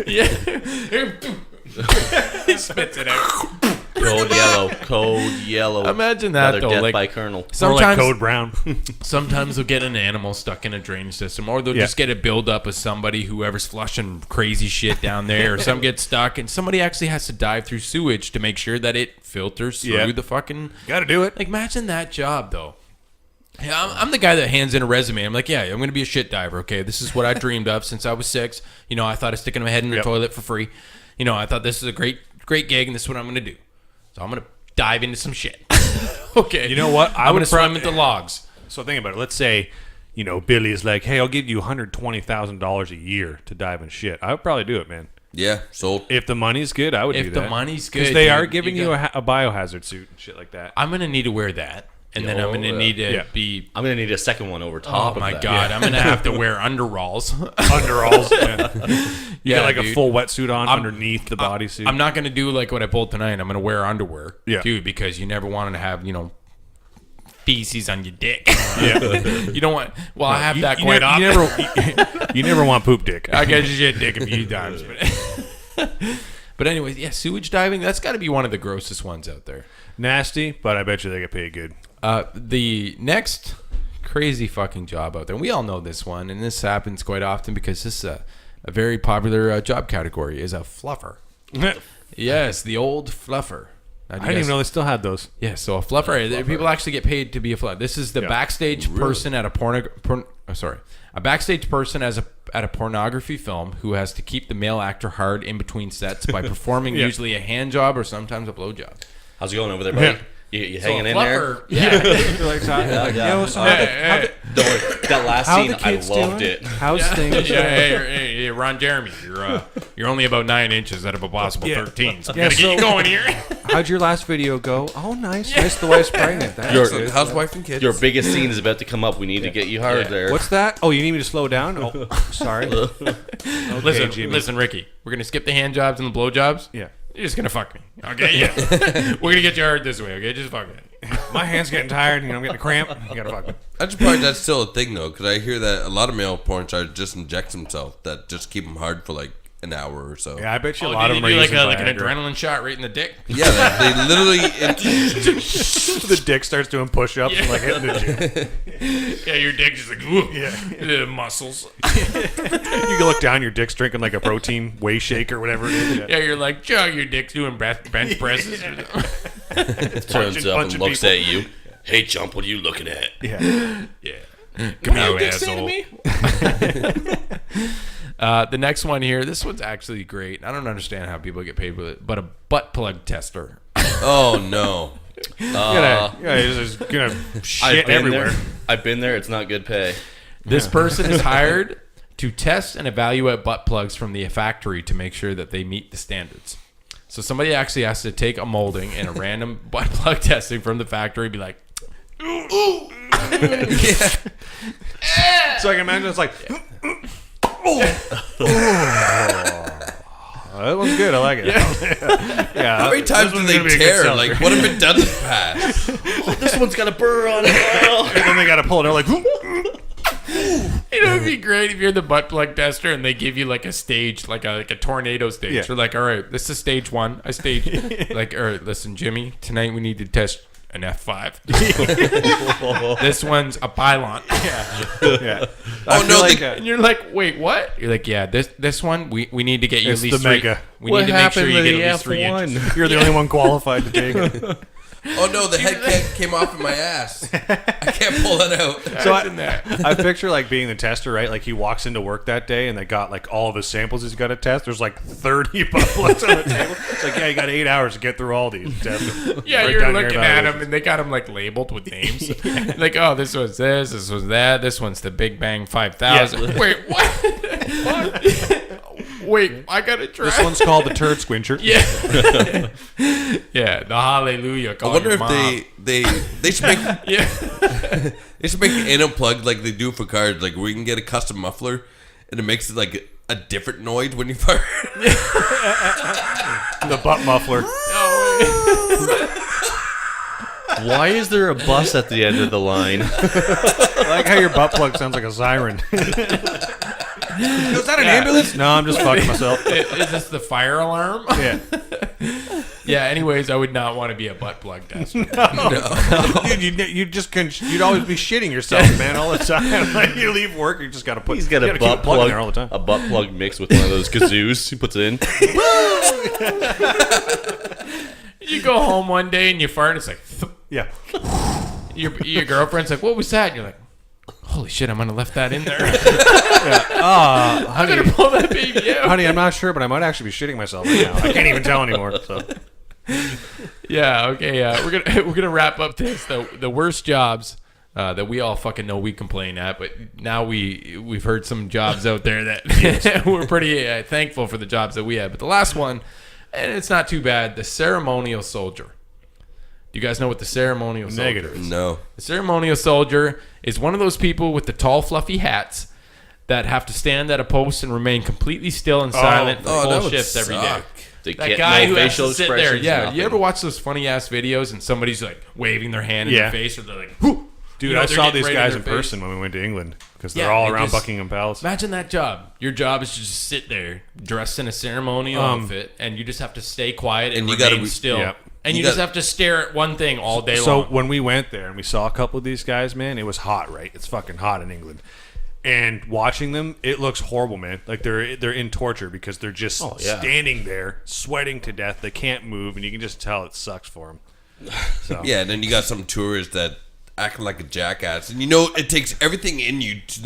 Yeah. He spits it out. Cold yellow. Imagine that, Another though. death Like, by Colonel. Or like sometimes, Code Brown. sometimes they'll get an animal stuck in a drainage system, or they'll just get a buildup of somebody, whoever's flushing crazy shit down there, or some gets stuck, and somebody actually has to dive through sewage to make sure that it filters through the fucking... Gotta do it. Like, imagine that job, though. Yeah, I'm the guy that hands in a resume. I'm like, yeah, I'm going to be a shit diver, okay? This is what I dreamed of since I was 6. You know, I thought of sticking my head in the toilet for free. You know, I thought this is a great gig, and this is what I'm going to do. So I'm going to dive into some shit. Okay. You know what? I'm going to swim with the logs. So think about it. Let's say, you know, Billy is like, hey, I'll give you $120,000 a year to dive in shit. I would probably do it, man. Yeah, sold. If the money's good, I would do If that. the money's good. Because they dude, are giving you got- a biohazard suit and shit like that. I'm going to need to wear that. And then I'm going to need to be... I'm going to need a second one over top Oh, of my that. God. I'm going to have to wear underalls. Underalls. You got like a dude. full wetsuit on underneath the bodysuit. I'm not going to do like what I pulled tonight. I'm going to wear underwear. Yeah. Dude, because you never wanted to have, you know, feces on your dick. Yeah. You don't want... Well, I have that you quite often. you never want poop dick. I get your dick a few times. But anyways, yeah, sewage diving, that's got to be one of the grossest ones out there. Nasty, but I bet you they get paid good. The next crazy fucking job out there, and we all know this one, and this happens quite often because this is a very popular job category, is a fluffer. Yes, the old fluffer. I didn't even know they still had those. Yeah, so a fluffer, people actually get paid to be a fluffer. This is the backstage person at a backstage person at a pornography film who has to keep the male actor hard in between sets by performing usually a hand job or sometimes a blow job. How's it going over there, buddy? You hanging in there? Yeah. Yo, so Don't worry. That last how scene, the kids I loved doing? it. How's things? Hey, Ron Jeremy, you're only about 9 inches out of a possible 13. So gotta get you going here. How'd your last video go? Oh, nice. Nice. The wife's pregnant. That's good. How's wife and kids? Your biggest scene is about to come up. We need to get you hard there. What's that? Oh, you need me to slow down? Oh, sorry. Okay, Jimmy. Listen, Ricky, we're gonna skip the hand jobs and the blow jobs. Yeah. You're just gonna fuck me, okay? Yeah. We're gonna get you hard this way, okay? Just fuck me. My hand's getting tired. I'm getting a cramp. You gotta fuck me. I'm surprised that's still a thing though, because I hear that a lot of male porn stars just inject themselves that just keep them hard for like an hour or so. Yeah, I bet you a Oh, lot did of you them are do like, using like an Viagra. adrenaline shot right in the dick? Yeah, they literally. The dick starts doing push-ups and like hitting the gym. Yeah, your dick just like, ooh, the muscles. You can look down, your dick's drinking like a protein whey shake or whatever it is. Yeah, you're like, Chug, your dick's doing bench presses. Turns up and looks people. at you. Hey, Jump, what are you looking at? Yeah. Yeah. Come here, you asshole. The next one here, this one's actually great. I don't understand how people get paid with it, but a butt plug tester. Oh no! You're just gonna shit everywhere. I've been there. It's not good pay. This person is hired to test and evaluate butt plugs from the factory to make sure that they meet the standards. So somebody actually has to take a molding and a random butt plug testing from the factory, be like, ooh. So I can imagine it's like, that one's good. I like it. Yeah. How many times do they tear? Like, what have been done in the past? This one's got a burr on it. And then they got to pull it. They're like, You know, it'd be great if you're the butt plug tester and they give you like a stage, like a tornado stage. Yeah. They're like, all right, this is stage one. I stage like, all right, listen, Jimmy, tonight we need to test an F5. This one's a pylon. yeah. Oh no! And you're like, wait, what? You're like, yeah, this one we need to get you It's at least the three. mega. We What need to make sure happened you to get the at least 3 inches. F1? You're the only one qualified to take it. Oh no! The head came off in my ass. I can't pull it out. So I picture like being the tester, right? Like he walks into work that day and they got like all of his samples he's got to test. There's like 30 butt plugs on the table. It's like, yeah, you got 8 hours to get through all these. Test them. Yeah, Write you're down your looking at evaluation. them and they got them like labeled with names. Like, oh, this was this was that. This one's the Big Bang 5000. Yeah. Wait, what? Wait, I gotta try. This one's called the turd squincher. Yeah, yeah, the Hallelujah. I wonder if they should make Yeah, they should make an unplugged like they do for cars, like where you can get a custom muffler and it makes it like a different noise when you fire. The butt muffler. Why is there a bus at the end of the line? I like how your butt plug sounds like a siren. Is that an ambulance? No, I'm just fucking myself. is this the fire alarm? Yeah. Yeah. Anyways, I would not want to be a butt plug tester. Dude, you'd always be shitting yourself, man, all the time. Like you leave work, you just got to put. He's got you a gotta keep butt it plugged in plug, there all the time. a butt plug mixed with one of those kazoos. He puts it in. You go home one day and you fart. And it's like Yeah. your girlfriend's like, "What was that?" And you're like, "Holy shit! I'm gonna left that in there. I'm Honey, gonna pull that baby out." honey, I'm not sure, but I might actually be shitting myself right now. I can't even tell anymore. So. Yeah. Okay. We're gonna wrap up this the worst jobs that we all fucking know we complain at, but now we've heard some jobs out there that we're pretty thankful for the jobs that we had. But the last one, and it's not too bad, the ceremonial soldier. Do you guys know what the ceremonial soldier is? No. The ceremonial soldier is one of those people with the tall, fluffy hats that have to stand at a post and remain completely still and silent for that full would shifts every day. suck. They That can't guy no who has facial to sit there. expressions, Yeah, nothing. you ever watch those funny ass videos and somebody's like waving their hand in Yeah. their face, or they're like, "Whoo!" Dude, You know, I they're saw getting these right guys in in their face. person when we went to England because they're Yeah, all they around just- Buckingham Palace. Imagine that job. Your job is to just sit there, dressed in a ceremonial outfit, and you just have to stay quiet and you remain gotta still. Yep. And You you just got- have to stare at one thing all day So long. when we went there and we saw a couple of these guys, man, it was hot, right? It's fucking hot in England. And watching them, it looks horrible, man. Like they're in torture because they're just yeah. standing there, sweating to death. They can't move, and you can just tell it sucks for them. So Yeah, and then you got some tourists that acting like a jackass, and you know it takes everything in you to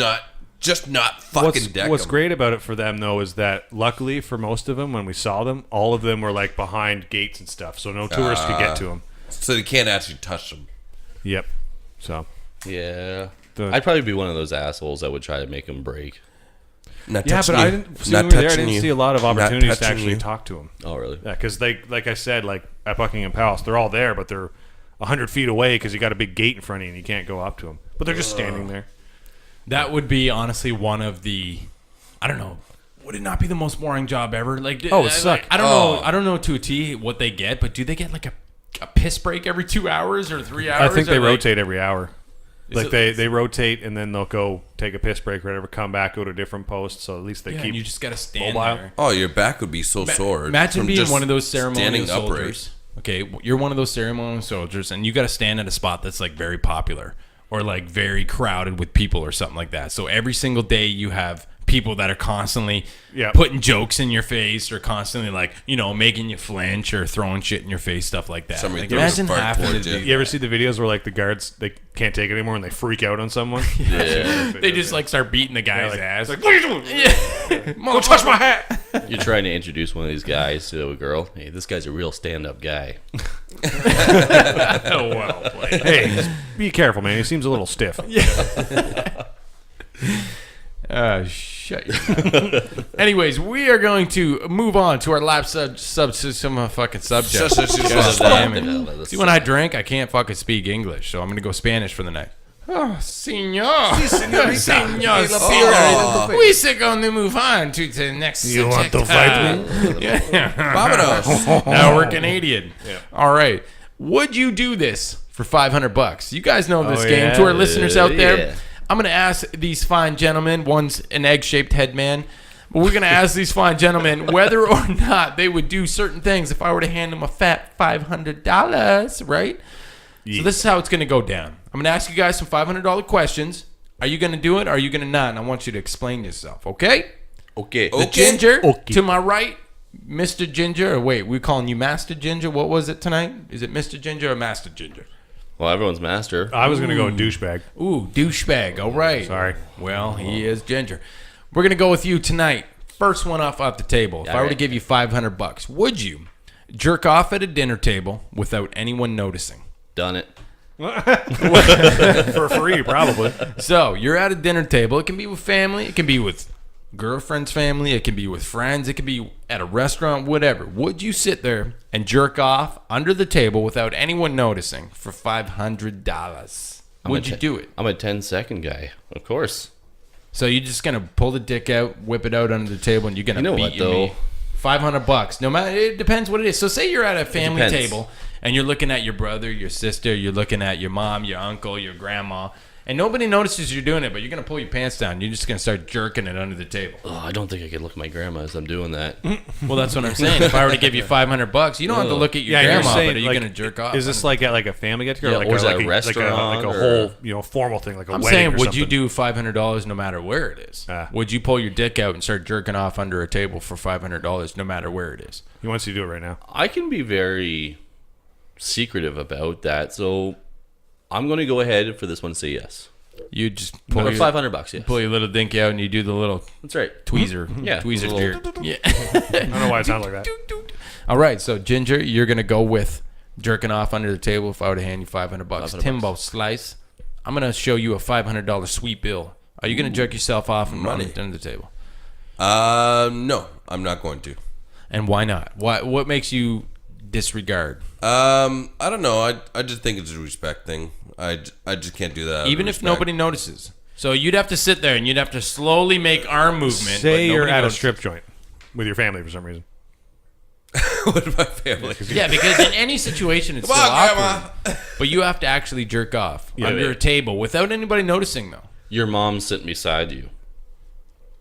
not fucking deck What's them. great about it for them though is that luckily for most of them, when we saw them, all of them were like behind gates and stuff, so no tourists could get to them. So they can't actually touch them. Yep. So Yeah. The- I'd probably be one of those assholes that would try to make him break. Not yeah, touching but you. I didn't see Not when we were there. I touching didn't you. see a lot of Not opportunities to touching actually you. talk to them. Oh, really? Yeah, because they, like I said, like at Buckingham Palace, they're all there, but they're 100 feet away because you got a big gate in front of you and you can't go up to them. But they're just standing there. That would be honestly one of the, I don't know, would it not be the most boring job ever? Like, Oh, it sucked. I don't know to a T what they get, but do they get like a a piss break every 2 hours or 3 hours? I think they Or, like, rotate every hour. Like it- they rotate and then they'll go take a piss break or whatever, come back, go to a different post. So at least they Yeah, keep. and you just got to stand mobile. there. Oh, your back would be so sore. Imagine from being just one of those ceremonial standing upright. soldiers. Okay, you're one of those ceremonial soldiers, and you got to stand at a spot that's like very popular or like very crowded with people or something like that. So every single day you have people that are constantly putting jokes in your face or constantly like, you know, making you flinch or throwing shit in your face, stuff like that. Somebody Like, throws a imagine fart having to towards do you. You ever see the videos where like the guards they can't take it anymore and they freak out on someone? Yeah. They just like start beating the guy's like- ass. Like, what are you doing? Yeah. Don't touch my hat. You're trying to introduce one of these guys to a girl. Hey, this guy's a real stand-up guy. Oh, well played. Hey, just be careful, man. He seems a little stiff. Shut your mouth. Anyways, we are going to move on to our lap subsystem fucking subject. God damn it. See, when I drink, I can't fucking speak English, so I'm going to go Spanish for the night. Oh, senor. Senor. Oh. We're going to move on to the next You want to subject. fight me? Yeah. Vámonos. Now we're Canadian. All right. Would you do this for $500? You guys know this Oh, game. yeah. To our listeners out there, Yeah. I'm going to ask these fine gentlemen. One's an egg-shaped head man. But we're going to ask these fine gentlemen whether or not they would do certain things if I were to hand them a fat $500, right? So this is how it's going to go down. I'm going to ask you guys some $500 questions. Are you going to do it or are you going to not? And I want you to explain yourself, okay? Okay. The Ginger to my right, Mr. Ginger. Or wait, we're calling you Master Ginger. What was it tonight? Is it Mr. Ginger or Master Ginger? Well, everyone's master. I was gonna go douchebag. Ooh, douchebag. All right. Sorry. Well, he is Ginger. We're going to go with you tonight. First one off the table. If I were to right. give you $500, would you jerk off at a dinner table without anyone noticing? Done it. For free, probably. So you're at a dinner table. It can be with family. It can be with girlfriend's family. It can be with friends. It can be at a restaurant, whatever. Would you sit there and jerk off under the table without anyone noticing for $500? Would you do it? I'm a 10-second guy. Of course. So you're just gonna pull the dick out, whip it out under the table, and you're gonna You know beat what, your though? meat. $500. No matter, it depends what it is. So say you're at a family depends. table and you're looking at your brother, your sister, you're looking at your mom, your uncle, your grandma, and nobody notices you're doing it, but you're gonna pull your pants down. You're just gonna start jerking it under the table. Oh, I don't think I could look at my grandma as I'm doing that. Well, that's what I'm saying. If I were to give you $500, you don't have to look at your You're grandma, saying, but are you like, gonna jerk off? Is this like at like a family get together, Yeah, like or is it a like restaurant, like a or- whole formal thing, like a I'm wedding? saying, or would you something? do $500 no matter where it is? Would you pull your dick out and start jerking off under a table for $500 no matter where it is? He wants you to do it right now. I can be very secretive about that, so I'm going to go ahead for this one and say yes. You just For pull your, $500, yes. pull your little dinky out and you do the little That's right. tweezer. Yeah, Tweezer little- jerk. Yeah. I don't know why it sounds like that. All right, so Ginger, you're gonna go with jerking off under the table. If I were to hand you $500, $500. Timbo Slice, I'm gonna show you a $500 sweet bill. Are you gonna jerk yourself off and run it under the table? No, I'm not going to. And why not? What makes you disregard? I don't know. I just think it's a respect thing. I just can't do that. out of Even if respect. nobody notices. So you'd have to sit there and you'd have to slowly make arm movement. Say but you're nobody at a notices. strip joint with your family for some reason. with my family. Yeah, because in any situation it's Come still on, awkward. Grandma. But you have to actually jerk off under yeah. a table without anybody noticing, though. Your mom's sitting beside you.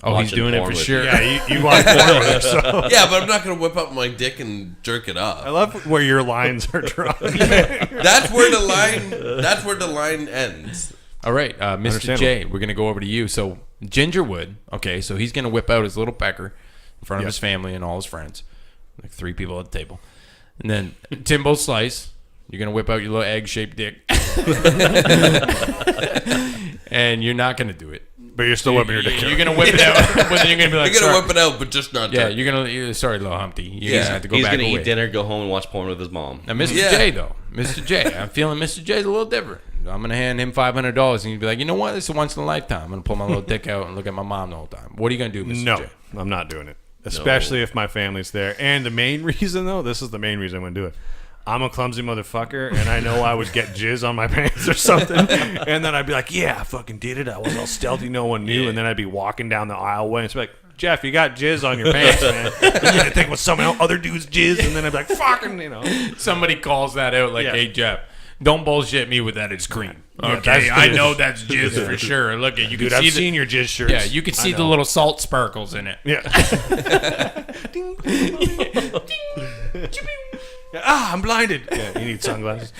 Oh, he's Watching doing it porn for with sure. you. Yeah, you watch porn with her, so Yeah, but I'm not gonna whip up my dick and jerk it I off. love where your lines are drawn. That's where the line. That's where the line ends. All right, Mr. Understandable. J, we're going to go over to you. So Ginger would, okay, so he's going to whip out his little pecker in front of Yep. his family and all his friends, like 3 people at the table. And then Timbo Slice, you're going to whip out your little egg-shaped dick. And you're not going to do it. But you're still whipping your dick. You're going to whip it out, but then you're going to be like, You're gonna sorry. whip it out, but just not. Yeah, jerk. you're going to, sorry, little Humpty. You're Yeah. going to have to go He's back going to away. eat dinner, go home, and watch porn with his mom. Now, Mr. Yeah. J, though. Mr. J, I'm feeling Mr. J's a little different. I'm going to hand him $500, and he'd be like, you know what? This is once in a lifetime. I'm going to pull my little dick out and look at my mom the whole time. What are you going to do, Mr. No, J? I'm not doing it. Especially if my family's there. And the main reason, though, this is the main reason I'm going to do it. I'm a clumsy motherfucker, and I know I would get jizz on my pants or something. And then I'd be like, yeah, I fucking did it. I was all stealthy. No one knew. And then I'd be walking down the aisleway, and it's like, Jeff, you got jizz on your pants, man. And then I think with some other dude's jizz, and then I'd be like, fucking, Somebody calls that out like, Yeah. hey, Jeff, don't bullshit me with that. It's green. Yeah, Okay, that's I jizz. know that's jizz for sure. Look at you. Dude, can see I've seen your jizz shirts. Yeah, you can see I the know. little salt sparkles in it. Yeah. I'm blinded. Yeah, you need sunglasses.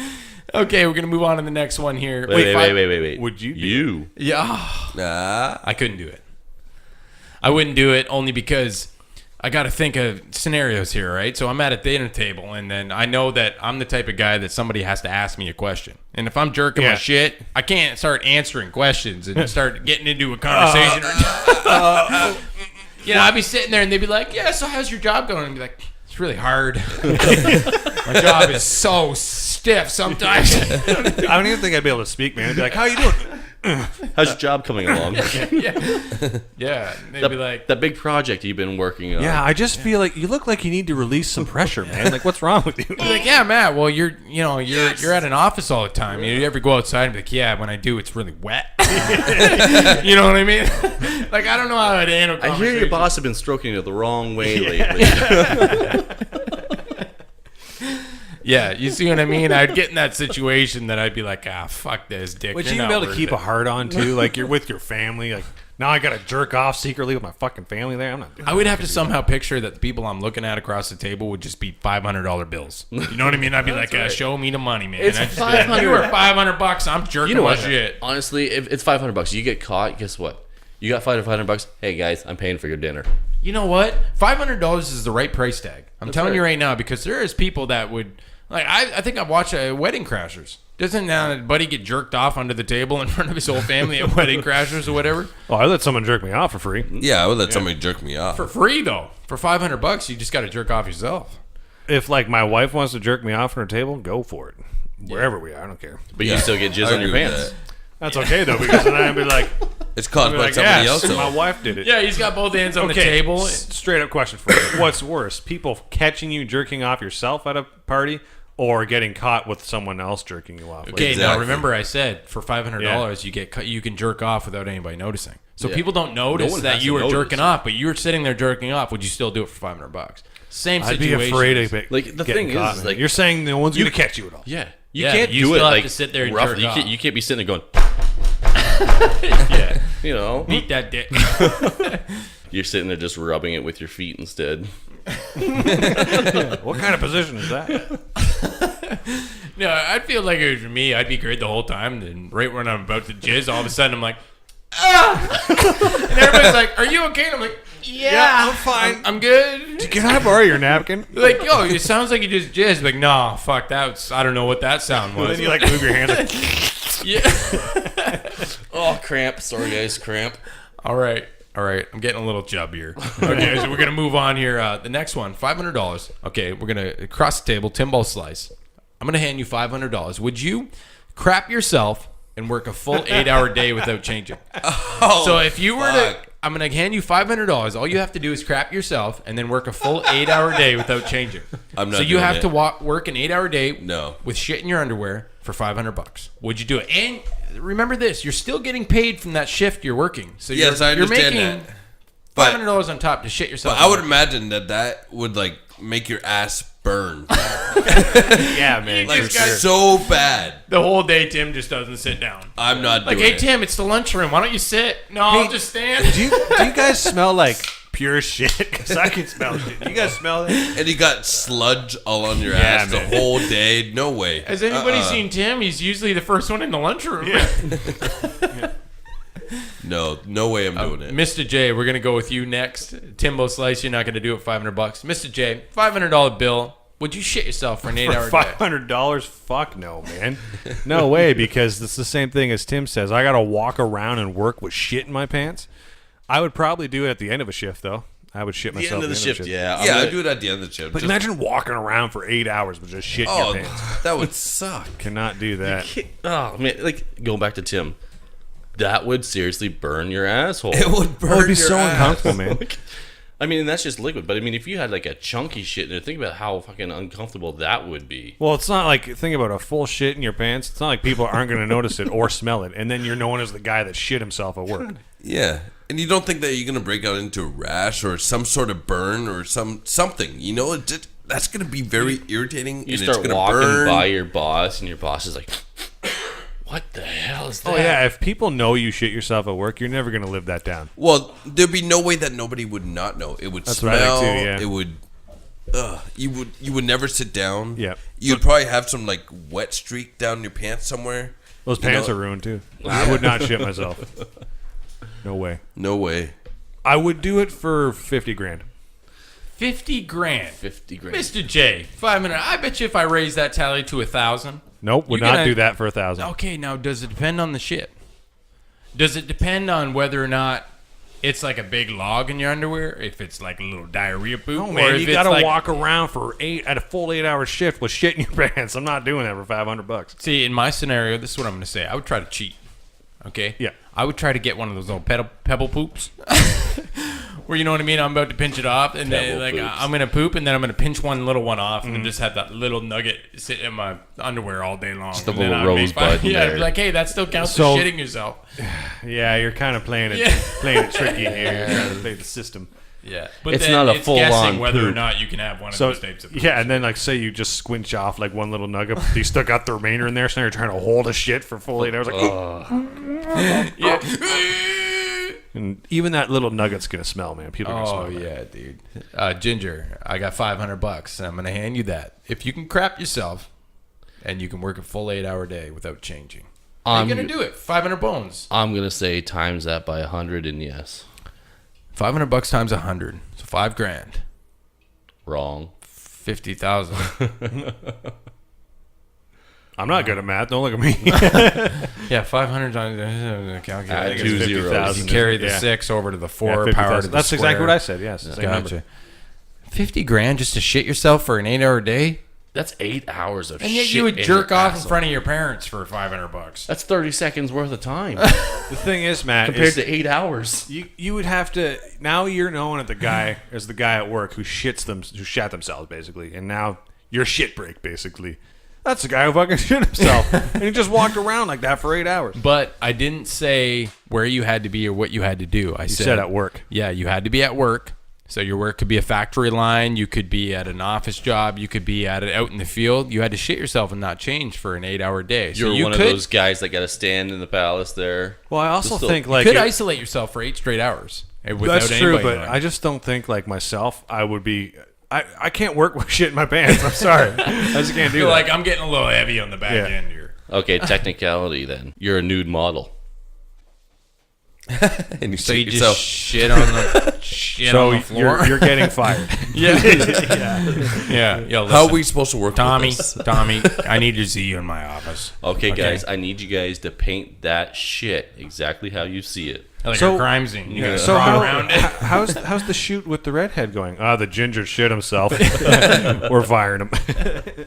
Okay, we're gonna move on to the next one here. Wait. Would you? You. Yeah, Nah. I couldn't do it. I wouldn't do it only because I got to think of scenarios here, right? So I'm at a dinner table, and then I know that I'm the type of guy that somebody has to ask me a question. And if I'm jerking my Yeah. shit, I can't start answering questions and start getting into a conversation. I'd be sitting there, and they'd be like, yeah, so how's your job going? And I'd be like, it's really hard. My job is so stiff sometimes. I don't even think I'd be able to speak, man. I'd be like, how you doing? How's your job coming along? Yeah. They'd be like, That big project you've been working on. Yeah, I just feel like you look like you need to release some pressure, man. Like, what's wrong with you? like, yeah, Matt. Well, you're at an office all the time. You ever go outside and be like, yeah, when I do, it's really wet. You know what I mean? Like, I don't know how I'd handle. I hear your boss has been stroking you the wrong way lately. Yeah, you see what I mean? I'd get in that situation that I'd be like, fuck this, dick. Would You're you not be able to worth keep it. a heart on too? Like you're with your family. Like now I got to jerk off secretly with my fucking family there. I'm not doing I would have to somehow picture that the people I'm looking at across the table would just be $500 bills. You know what I mean? I'd be like, show me the money, man. It's I'd just be like, $500. you were $500. I'm jerking You know my what? shit. Honestly, if it's $500, you get caught. Guess what? You got $500. Hey guys, I'm paying for your dinner. You know what? $500 is the right price tag. I'm telling right. you right now, because there is people that would like. I think I've watched Wedding Crashers. Doesn't buddy get jerked off under the table in front of his whole family at Wedding Crashers or whatever Oh, I let someone jerk me off for free. Yeah, I would let somebody jerk me off. for free though? For $500, you just got to jerk off yourself. If like my wife wants to jerk me off on her table, go for it. Wherever we are, I don't care. But Yeah, you still get jizz I on your agree with pants. that. That's okay though, because then I'd be like, It's caused by like somebody yes, else. though. my wife did it. Yeah, he's got both hands on the table. Straight up question for you. What's worse, people catching you jerking off yourself at a party or getting caught with someone else jerking you off? Like, Okay, now Exactly. remember I said for $500 Yeah. you can jerk off without anybody noticing. So Yeah. people don't notice one that has you to were notice. jerking off, but you were sitting there jerking off. Would you still do it for $500? Same I'd be situation. afraid of it. Like, the getting thing caught, is, man. like, you're saying no one's going to catch you at all. Yeah. You Yeah, can't you do it still have like to sit there and roughly. jerk You off. you can't be sitting there going, Yeah, you know. beat that dick. You're sitting there just rubbing it with your feet instead. What kind of position is that? No, I'd feel like it was me. I'd be great the whole time. Then right when I'm about to jizz, all of a sudden I'm like, and everybody's like, "Are you okay?" And I'm like, "Yeah, I'm fine. I'm good." Can I borrow your napkin? Like, yo, it sounds like you just jizzed. Like, nah, fuck that. I don't know what that sound was. Then you like move your hands like, Yeah. Oh, cramp. Sorry, guys, cramp. All right. I'm getting a little chubbier. Okay, so we're gonna move on here. The next one, $500. Okay, we're gonna cross the table. Timbal slice. I'm gonna hand you $500. Would you crap yourself and work a full 8-hour day without changing? So if you were to, I'm gonna hand you $500. All you have to do is crap yourself and then work a full 8-hour day without changing. I'm not So you doing have it. to work an 8-hour day. No. With shit in your underwear for $500. Would you do it? And remember this: you're still getting paid from that shift you're working. So Yes, you're, I understand you're making that. But- $500 on top to shit yourself. But I would imagine that would like make your ass burn yeah, man. Like, for guys- sure. so bad. the whole day Tim just doesn't sit down. I'm not Like, doing hey it. Tim, it's the lunchroom. Why don't you sit? No, I'll just stand. Do you guys smell like pure shit? Because I can smell shit. Do you guys smell that? And you got sludge all on your Yeah, ass man. the whole day. No way. Has anybody seen Tim? He's usually the first one in the lunchroom. No way I'm doing it. Mr. J, we're gonna go with you next. Timbo Slice, you're not gonna do it. $500. Mr. J, $500 bill. Would you shit yourself for an 8-hour For day? $500? Fuck no, man. No way, because it's the same thing as Tim says. I got to walk around and work with shit in my pants. I would probably do it at the end of a shift, though. I would shit The myself end of the at shift, yeah. Yeah, I do it at the end of the shift. But Just- imagine walking around for 8 hours with just shit in your pants. that would suck. Cannot do that. Oh man, like going back to Tim, that would seriously burn your asshole. It would burn It would be your so ass. uncomfortable, man. I mean, and that's just liquid. But I mean, if you had like a chunky shit in there, think about how fucking uncomfortable that would be. Well, it's not like, think about a full shit in your pants. It's not like people aren't going to notice it or smell it. And then you're known as the guy that shit himself at work. Yeah. And you don't think that you're going to break out into a rash or some sort of burn or something. You know, that's going to be very irritating. You and start it's gonna walking burn. by your boss, and your boss is like, what the hell is that? Oh, yeah. If people know you shit yourself at work, you're never going to live that down. Well, there'd be no way that nobody would not know. It would That's smell. what I think too, yeah. It would. You would never sit down. Yeah. You'd probably have some like wet streak down your pants somewhere. Those pants are ruined, too. I would not shit myself. No way. No way. I would do it for 50 grand. 50 grand. 50 grand. Mr. J, 500. I bet you if I raise that tally to 1,000. Nope, would You're not gonna- do that for 1,000. Okay, now does it depend on the shit? Does it depend on whether or not it's like a big log in your underwear? If it's like a little diarrhea poop? No, or man, if you it's gotta like- walk around for at a full 8-hour shift with shit in your pants. I'm not doing that for $500. See, in my scenario, this is what I'm going to say. I would try to cheat. Okay? Yeah. I would try to get one of those little pebble poops. Where, you know what I mean? I'm about to pinch it off, and then, Pebble like poops. I'm going to poop, and then I'm going to pinch one little one off, and then just have that little nugget sit in my underwear all day long. Just a And then little I'd make rosebud fun- in Yeah, I'd there. be like, hey, that still counts So- as shitting yourself. Yeah, you're kind of playing it tricky here. You're trying to play the system. Yeah. But It's then not a it's full-on guessing whether or poop. not you can have one of So those types of poops. yeah, and then like say you just squinch off like one little nugget, but you still got the remainder in there, so now you're trying to hold a shit for full 8 hours. Like, Yeah. and even that little nugget's gonna smell, man. People are gonna Oh smell that. yeah, dude. Ginger, I got $500. And I'm gonna hand you that. If you can crap yourself, and you can work a full 8-hour day without changing, how I'm you gonna do it? 500 bones. I'm gonna say times that by 100, and yes, $500 times 100, so $5 grand, wrong. 50,000. I'm not good at math. Don't look at me. Yeah, 500 times. Calculate. Add 2 zeros. 50,000. You carry the Yeah. 6 over to the 4 Yeah, power 50,000. to the That's exactly square. what I said. Yes, same number. Gotcha. 50 grand just to shit yourself for an 8-hour day, That's 8 hours of and shit. yet you would in jerk your off in asshole. front of your parents for $500. That's 30 seconds worth of time The thing is, Matt, compared is to 8 hours. you would have to now you're known as the guy at work who shat themselves basically, and now you're shit break basically. That's the guy who fucking shit himself, and he just walked around like that for 8 hours. But I didn't say where you had to be or what you had to do. I You said at work. Yeah, you had to be at work. So your work could be a factory line. You could be at an office job. You could be at it out in the field. You had to shit yourself and not change for an 8-hour day. So You're you one could, of those guys that got to stand in the palace there. Well, I also Still- think you like could it- isolate yourself for 8 straight hours. Without that's true, anybody but knowing. I just don't think like myself. I would be. I can't work with shit in my pants. I'm sorry. I just can't do feel that. like I'm getting a little heavy on the back Yeah. end here. Okay, technicality then. You're a nude model. And you So shit you just yourself. shit on the shit so on the floor. you're getting fired. yeah. yeah. Yo, How are listen, we supposed to work Tommy, with this? Tommy, I need to see you in my office. Okay, guys, I need you guys to paint that shit exactly how you see it. Like So- a crime scene. You gotta So draw around it. how's the shoot with the redhead going? The ginger shit himself. We're firing him.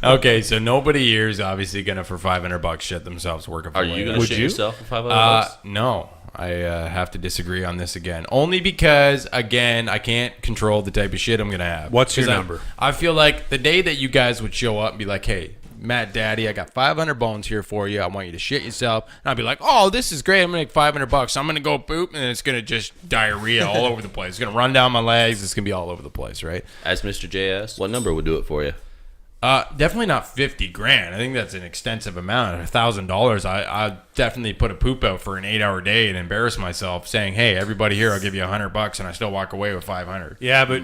Okay, so nobody here is obviously gonna for $500 shit themselves working for Are you going to Would shit you? yourself for $500? No, I have to disagree on this again. Only because, again, I can't control the type of shit I'm gonna have. What's your 'Cause number? I feel like the day that you guys would show up and be like, "Hey, Matt, Daddy, I got 500 bones here for you. I want you to shit yourself." And I'd be like, "Oh, this is great. I'm gonna make $500. I'm gonna go poop, and it's gonna just diarrhea all over the place. It's gonna run down my legs. It's gonna be all over the place, right?" As Mr. J asked, what number would do it for you? Definitely not 50 grand. I think that's an extensive amount. $1,000. I definitely put a poop out for an 8-hour day and embarrass myself, saying, "Hey, everybody here, I'll give you $100," and I still walk away with 500. Yeah, but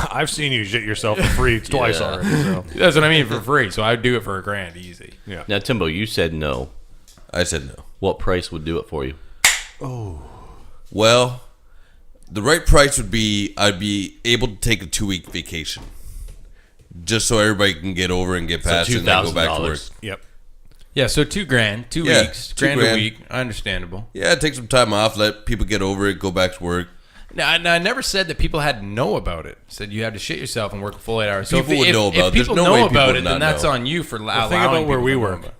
I've seen you shit yourself for free twice Yeah. already. So That's what I mean, for free. So I'd do it for $1,000 easy. yeah. Now, Timbo, you said no. I said no. What price would do it for you? Well, the right price would be I'd be able to take a 2-week vacation. Just so everybody can get over and get past it and then go back to work. $2,000. Yep. Yeah, so $2,000, 2 Yeah, weeks, $2 grand a grand. week, understandable. Yeah, take some time off, let people get over it, go back to work. Now, I never said that people had to know about it. I said you had to shit yourself and work a full 8 hours. So People would know about it. If There's people no know way about people it, would then not that's know. on you for allowing Think about where people we to know work. about it.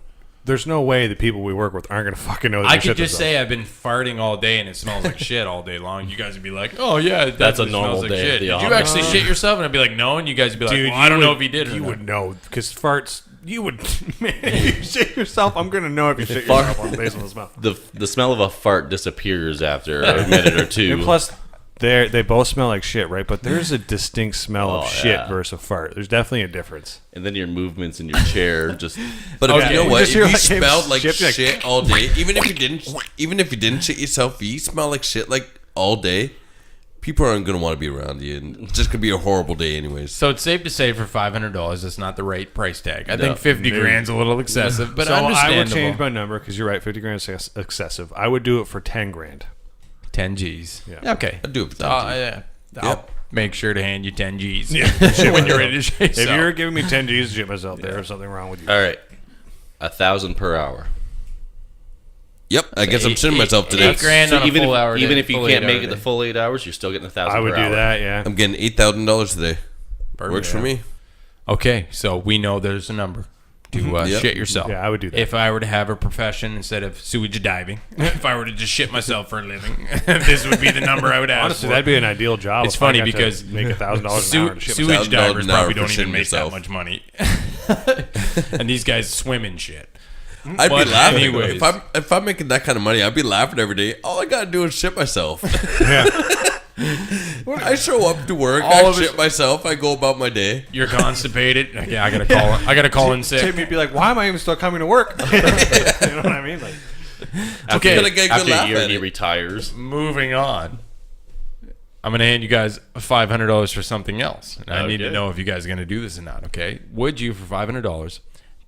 there's no way the people we work with aren't going to fucking know that I we could shit just themselves. say I've been farting all day and it smells like shit all day long. You guys would be like, "Oh yeah, it That's a definitely normal smells like day at shit." the Did you office. actually shit yourself? And I'd be like, "No," and you guys would be like, Dude, "Well, I don't you know would- if you did." Or You not. would know because farts. You would. Man, if you shit yourself, I'm going to know if you shit fart- yourself based on the smell. The smell of a fart disappears after a minute or two. And plus, they both smell like shit, right? But there's a distinct smell of Oh, shit yeah. versus a fart. There's definitely a difference. And then your movements in your chair just. But Okay. you know what? Just If hear you like him smelled like shit, like- shit all day, even if you didn't shit yourself, if you smell like shit like all day, people aren't gonna want to be around you, and it's just gonna be a horrible day, anyways. So it's safe to say for $500, that's not the right price tag. I No. think 50 grand's a little excessive, but so I understandable. would change my number because you're right. 50 grand is excessive. I would do it for 10 grand. 10 G's. Yeah. Okay. I'd do it for 10 I'll Yep. make sure to hand you 10 G's Yeah. when you're ready to shake If you're giving me 10 G's to shit myself, there's something wrong with you. All right, 1,000 per hour. Yep, I guess I'm shitting myself today. 8 grand on a even full if, hour day, even if you full can't 8 hour make it the day. full 8 hours, you're still getting 1,000. I would per do hour. that, yeah. I'm getting $8,000 today. Perfect. Works for me. Okay, so we know there's a number to Yep. shit yourself. Yeah, I would do that. If I were to have a profession instead of sewage diving, if I were to just shit myself for a living, this would be the number I would ask Honestly, for. that'd be an ideal job. It's if I funny got to because make $1,000 an hour to shit sewage myself. $1,000 divers an hour probably for don't even shitting make yourself. that much money. And these guys swim in shit. I'd But be laughing. anyways. If I'm making that kind of money, I'd be laughing every day. All I gotta do is shit myself. When I show up to work, All I of shit us- myself. I go about my day. You're constipated. Yeah, I gotta call in sick. Timmy would be like, why am I even still coming to work? You know what I mean? Like, Okay, Gotta get a good After a laugh year, at he it. retires. moving on. I'm gonna hand you guys $500 for something else. And I need to Okay. know if you guys are gonna do this or not. Okay? Would you, for $500,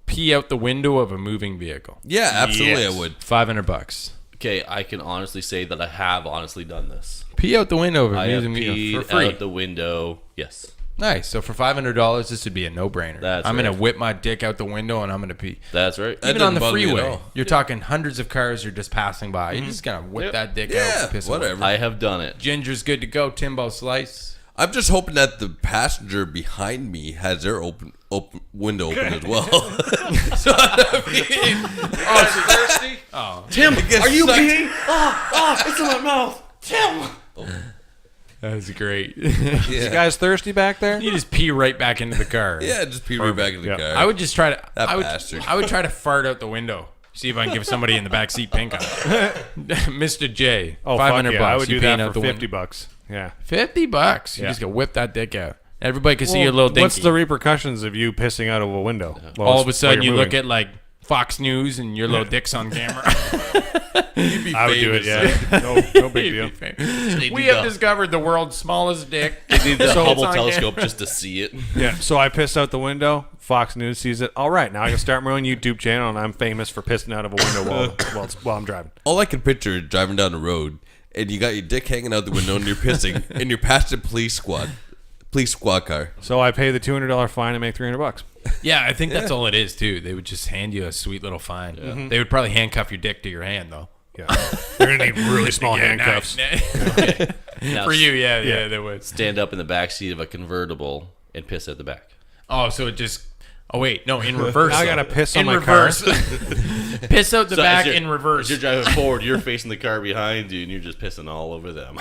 pee out the window of a moving vehicle? Yeah, absolutely, Yes. I would. $500. Okay, I can honestly say that I have honestly done this. Pee out the window of a I have moving vehicle peed for free. out the window. Yes, Nice. So for $500, this would be a no-brainer. That's I'm gonna right. whip my dick out the window and I'm gonna pee. that's right. That Even on the doesn't bother me at freeway, all. you're talking hundreds of cars. You're just passing by. You're just gonna whip Yep. that dick out. Yeah, and piss it away. whatever. I have done it. Ginger's good to go. Timbo slice. I'm just hoping that the passenger behind me has their open window open as well. So I mean, Thirsty? Oh, Tim, are you peeing? it's in my mouth. Tim. that's great. you guys thirsty back there? You just pee right back into the car. Yeah, just pee right back in the Yeah. car. I would just try to. That I would. bastard. I would try to fart out the window. See if I can give somebody in the back seat pink eye. Mr. J. Oh, $500 fuck yeah. bucks. I would You do peeing that out for the $50 window. bucks. Yeah. $50. You Yeah. just go whip that dick out. Everybody can see your little dinky. What's the repercussions of you pissing out of a window? All of a sudden, you look moving? at like Fox News and your little dick's on camera. You'd be I would do it, famous. yeah. No big deal. We have discovered the world's smallest dick. Need the So Hubble it's on telescope camera. just to see it. Yeah, so I pissed out the window. Fox News sees it. All right, now I can start my own YouTube channel, and I'm famous for pissing out of a window while I'm driving. All I can picture is driving down the road, and you got your dick hanging out the window, and you're pissing, and you're past the police squad car. So I pay the $200 fine and make $300. Yeah, I think that's all it is too. They would just hand you a sweet little fine. They would probably handcuff your dick to your hand though. Yeah, they're gonna need really small Yeah, handcuffs. nice. Now, For you, yeah, they would. stand up in the back seat of a convertible and piss at the back. Oh, so it just. Oh wait, no, in reverse. Now I though. gotta piss on in my reverse. Piss out the So back as you're- in reverse. As you're driving forward, you're facing the car behind you, and you're just pissing all over them.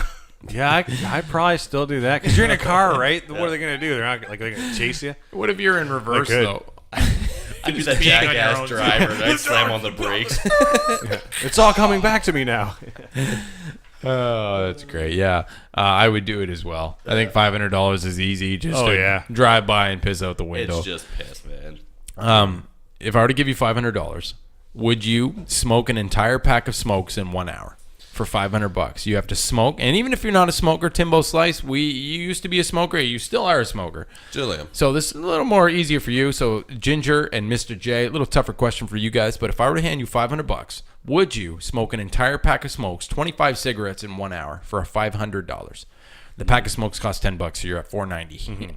Yeah, I probably still do that because you're in a car, right? What are they gonna do? They're not like they're gonna chase you. What if you're in reverse could. though? I'd be that peeing on your jackass own- driver, and I'd slam on the brakes. It's all coming back to me now. Oh, that's great. Yeah, I would do it as well. I think $500 is easy. Just Oh, to yeah. drive by and piss out the window. It's just piss, man. If I were to give you $500, would you smoke an entire pack of smokes in 1 hour for $500? You have to smoke, and even if you're not a smoker, Timbo Slice, you used to be a smoker. You still are a smoker. Still am. So this is a little more easier for you. So Ginger and Mr. J, a little tougher question for you guys. But if I were to hand you $500, would you smoke an entire pack of smokes, 25 cigarettes in 1 hour for $500? The pack of smokes costs $10, so you're at $4.90.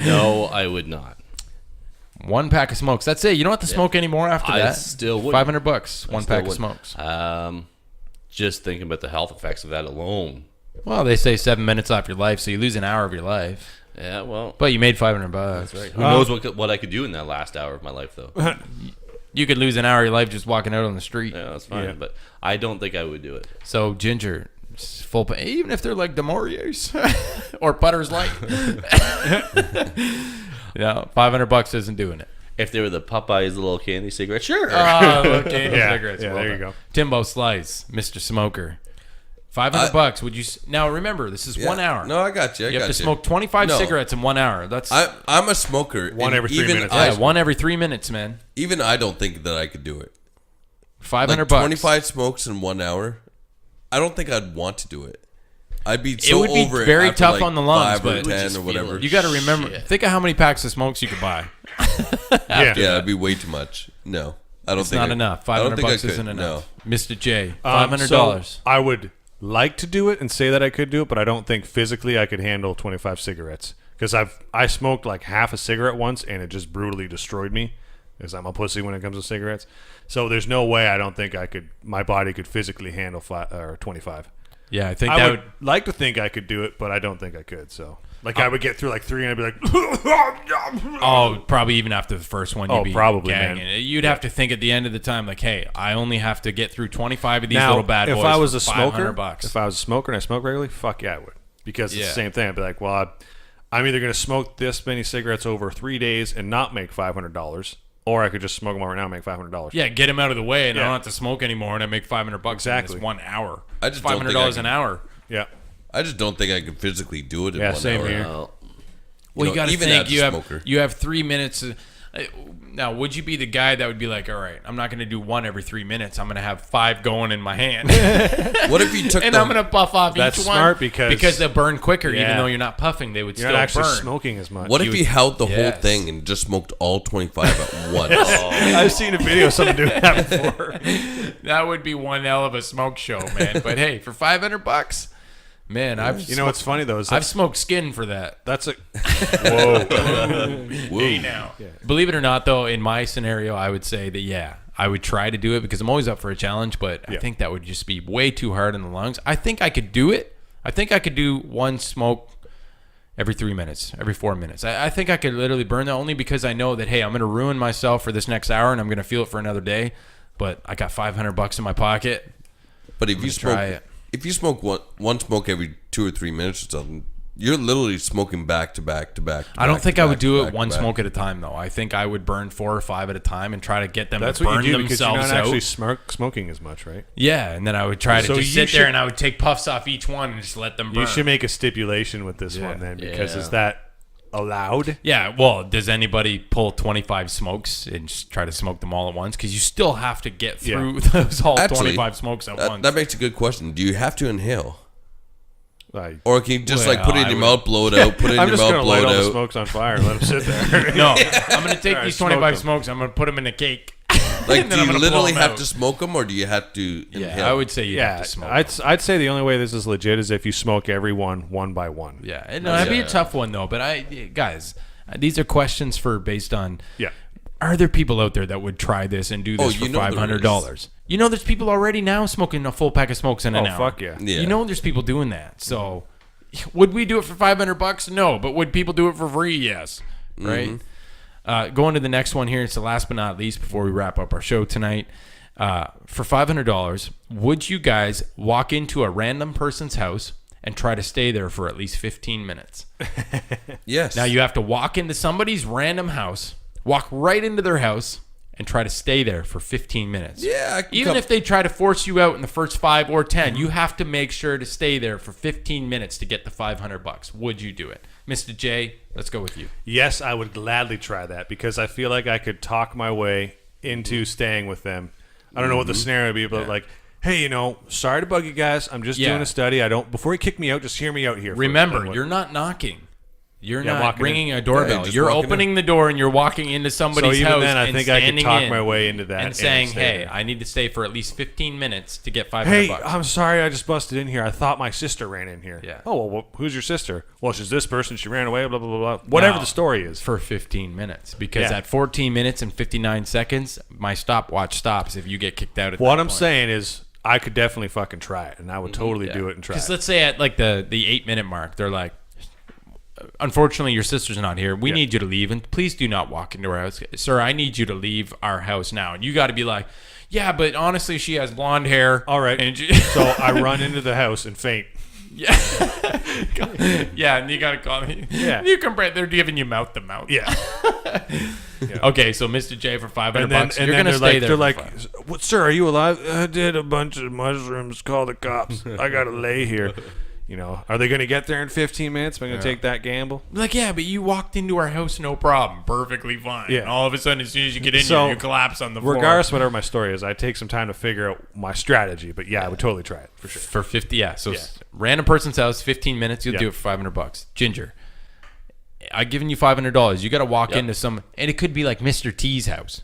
No, I would not. One pack of smokes. That's it. You don't have to smoke anymore after I that. still wouldn't. $500. One pack of smokes. Just thinking about the health effects of that alone. Well, they say 7 minutes off your life, so you lose an hour of your life. Yeah, well, But you made $500. That's right. who knows what I could do in that last hour of my life, though. You could lose an hour of your life just walking out on the street. Yeah, that's fine. Yeah. But I don't think I would do it. So Ginger, full pay, even if they're like Demoriers or Butter's Light. Yeah, $500 isn't doing it. If they were the Popeyes little candy cigarette, sure. Oh, okay. Yeah, Cigarettes. yeah, Well there you done. go. Timbo Slice, Mr. Smoker. $500. Would you now remember? This is 1 hour. No, I got you. you have to smoke 25 No. cigarettes in 1 hour. That's I'm a smoker. One and every 3 even minutes. yeah, one every 3 minutes, man. Even I don't think that I could do it. $500. Like 25 smokes in 1 hour. I don't think I'd want to do it. I'd be so would be over very it after tough like on the lungs, 5 or but- 10 just or feel whatever. it. You got to remember. Shit. Think of how many packs of smokes you could buy. Yeah. Yeah, it'd be way too much. No, I don't It's think not I- enough. I don't think I $500 could. isn't enough. No. Mr. J, $500. So I would like to do it and say that I could do it, but I don't think physically I could handle 25 cigarettes because I smoked like half a cigarette once and it just brutally destroyed me because I'm a pussy when it comes to cigarettes. So there's no way I don't think I could. My body could physically handle 25. Yeah, I think I that would like to think I could do it, but I don't think I could. So like I would get through like 3 and I'd be like, Oh, probably even after the first one, you'd Oh, be probably, gagging. man. You'd have to think at the end of the time, like, hey, I only have to get through 25 of these now, little bad boys. if I was for a smoker, $500. if I was a smoker and I smoke regularly, fuck yeah, I would. Because it's Yeah. the same thing. I'd be like, well, I'm either going to smoke this many cigarettes over 3 days and not make $500, or I could just smoke them over now and make $500. Yeah, get him out of the way, and I Yeah. don't have to smoke anymore, and I make $500 Exactly. in this 1 hour. I just don't think $500 I an can- hour. Yeah. I just don't think I could physically do it in Yeah, 1 same hour. here. Well, Well, you know, got to even think as a smoker. you have 3 minutes. Now, would you be the guy that would be like, all right, I'm not going to do one every 3 minutes. I'm going to have 5 going in my hand, What if you took and the, I'm going to puff off That's each smart one because- they'll burn quicker, even Yeah. though you're not puffing. They would You're still not actually burn. smoking as much. What if you held the whole Yes. thing and just smoked all 25 at once? I've seen a video of someone doing that before. That would be one hell of a smoke show, man. But hey, for $500, man, You know what's funny though is I've smoked skin for that. that's a whoa. Whoa. Now, believe it or not, though, in my scenario, I would say that yeah, I would try to do it because I'm always up for a challenge. But I Yeah. think that would just be way too hard on the lungs. I think I could do it. I think I could do one smoke every 3 minutes, every 4 minutes. I think I could literally burn that only because I know that hey, I'm going to ruin myself for this next hour and I'm going to feel it for another day. But I got $500 in my pocket. But if you try smoke, it. if you smoke one smoke every 2 or 3 minutes or something, you're literally smoking back to back to back. I don't think I would do it back to one back. smoke at a time, though. I think I would burn 4 or 5 at a time and try to get them That's to what burn you do because you're themselves not out. actually smoking as much, right? Yeah, and then I would try to So just you sit there should- and I would take puffs off each one and just let them burn. You should make a stipulation with this Yeah. one then because Yeah. is that allowed? Yeah, well, does anybody pull 25 smokes and just try to smoke them all at once? Because you still have to get through those all Actually, 25 smokes at once. That makes a good question. Do you have to inhale? Like, Or can you just Well, like put it in I your would- mouth, blow it out, put it in I'm your just mouth, gonna blow light it all the out? smokes on fire and let them sit there. no, I'm going to take Alright, these smoke 25 them. smokes. I'm going to put them in a cake. Like, and do then I'm you gonna blow literally them have out. to smoke them, or do you have to Yeah, inhale? I would say you have Yeah, to smoke. I'd say the only way this is legit is if you smoke every one by one. Yeah, and no, that'd be a tough one though. But guys, these are questions for based on. Yeah. Are there people out there that would try this and do this you for know there $500? You know, there's people already now smoking a full pack of smokes in an Oh, hour. fuck yeah. Yeah. You know, there's people doing that. So, would we do it for $500? No, but would people do it for free? Yes. Right. Going to the next one here. It's the last but not least before we wrap up our show tonight. For $500, would you guys walk into a random person's house and try to stay there for at least 15 minutes? Yes. Now you have to walk into somebody's random house, walk right into their house, and try to stay there for 15 minutes. Yeah, I can Even come- if they try to force you out in the first 5 or 10, you have to make sure to stay there for 15 minutes to get the $500. Would you do it? Mr. J, let's go with you. Yes, I would gladly try that because I feel like I could talk my way into staying with them. I don't know what the scenario would be, but like, hey, sorry to bug you guys. I'm just Yeah. doing a study. Before you kick me out, just hear me out here. Remember, you're not knocking. You're Yeah, not walking ringing in. a doorbell. Yeah, just you're walking opening the door and you're walking into somebody's even house then, I and think I could standing talk in my way into that and and saying, stay "Hey, there. I need to stay for at least 15 minutes to get $500." Hey, I'm sorry I just busted in here. I thought my sister ran in here. Yeah. Oh, well, who's your sister? Well, she's this person. She ran away, blah, blah, blah, blah. Whatever Now, the story is. for 15 minutes because Yeah. at 14 minutes and 59 seconds, my stopwatch stops if you get kicked out. At What that I'm point. saying is I could definitely fucking try it, and I would totally do it and try Because it. let's say at like the 8-minute mark, they're like, unfortunately, your sister's not here. We need you to leave, and please do not walk into our house. Sir, I need you to leave our house now. And you got to be like, yeah, but honestly, she has blonde hair. All right. And So I run into the house and faint. Yeah. Yeah, and you got to call me. Yeah. You can they're giving you mouth to mouth. Yeah. Okay, so Mr. J for $500 bucks. And You're then going to stay there. They're like, "What, sir, are you alive? I did a bunch of mushrooms. Call the cops. I got to lay here." You know, are they going to get there in 15 minutes? Am I going to take that gamble? Like, yeah, but you walked into our house, no problem, perfectly fine. Yeah. And all of a sudden, as soon as you get in So, here, you collapse on the floor. Regardless of whatever my story is, I take some time to figure out my strategy. But yeah, I would totally try it for sure. For 50, yeah. So Yeah. random person's house, 15 minutes, you'll do it for $500 bucks. Ginger, I've given you $500. You got to walk into some, and it could be like Mr. T's house.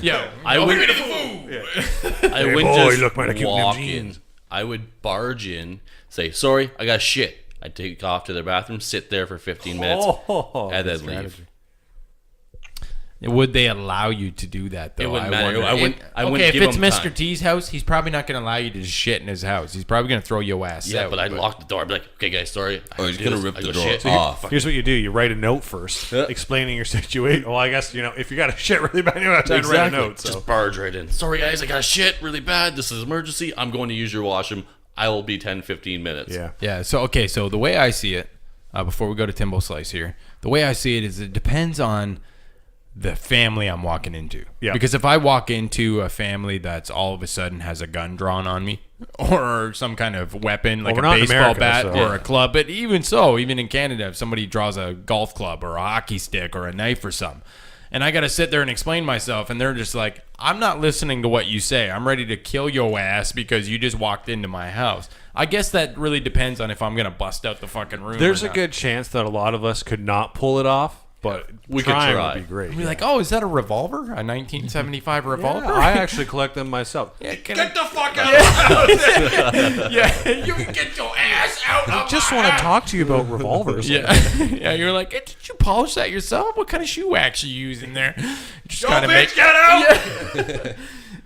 Yeah, I would. I Hey, wouldn't boy, just look, man, I keep them walk jeans. in. I would barge in, say, "Sorry, I got shit." I'd take off to the bathroom, sit there for 15 minutes, and then leave. Would they allow you to do that, though? It wouldn't I matter. wonder. I wouldn't if give it's him Mr. time. T's house, he's probably not going to allow you to just shit in his house. He's probably going to throw your ass Yeah, out. but I'd lock the door. I'd be like, "Okay, guys, sorry." Oh, he's gonna rip the door shit. off. Here's what you do: you write a note first, explaining your situation. Well, I guess if you got a shit really bad, you have to write a note. So. Just barge right in. Sorry, guys, I got shit really bad. This is emergency. I'm going to use your washroom. I will be 10, 15 minutes. Yeah. Yeah. So so the way I see it, before we go to Timbo Slice here, the way I see it is it depends on the family I'm walking into. Yeah. Because if I walk into a family that's all of a sudden has a gun drawn on me or some kind of weapon like we're a not in baseball America, bat so- or a club, but even so, even in Canada, if somebody draws a golf club or a hockey stick or a knife or something, and I got to sit there and explain myself, and they're just like, I'm not listening to what you say. I'm ready to kill your ass because you just walked into my house. I guess that really depends on if I'm going to bust out the fucking room. There's or a not. good chance that a lot of us could not pull it off, but We could trying try. would be great. Be like, oh, is that a revolver? A 1975 revolver? Yeah, I actually collect them myself. Yeah, Get the fuck out of the house! yeah, you can get your ass out. I just want to talk to you about revolvers. Yeah, yeah. You're like, hey, did you polish that yourself? What kind of shoe wax you using there? Just Yo, kind of bitch, get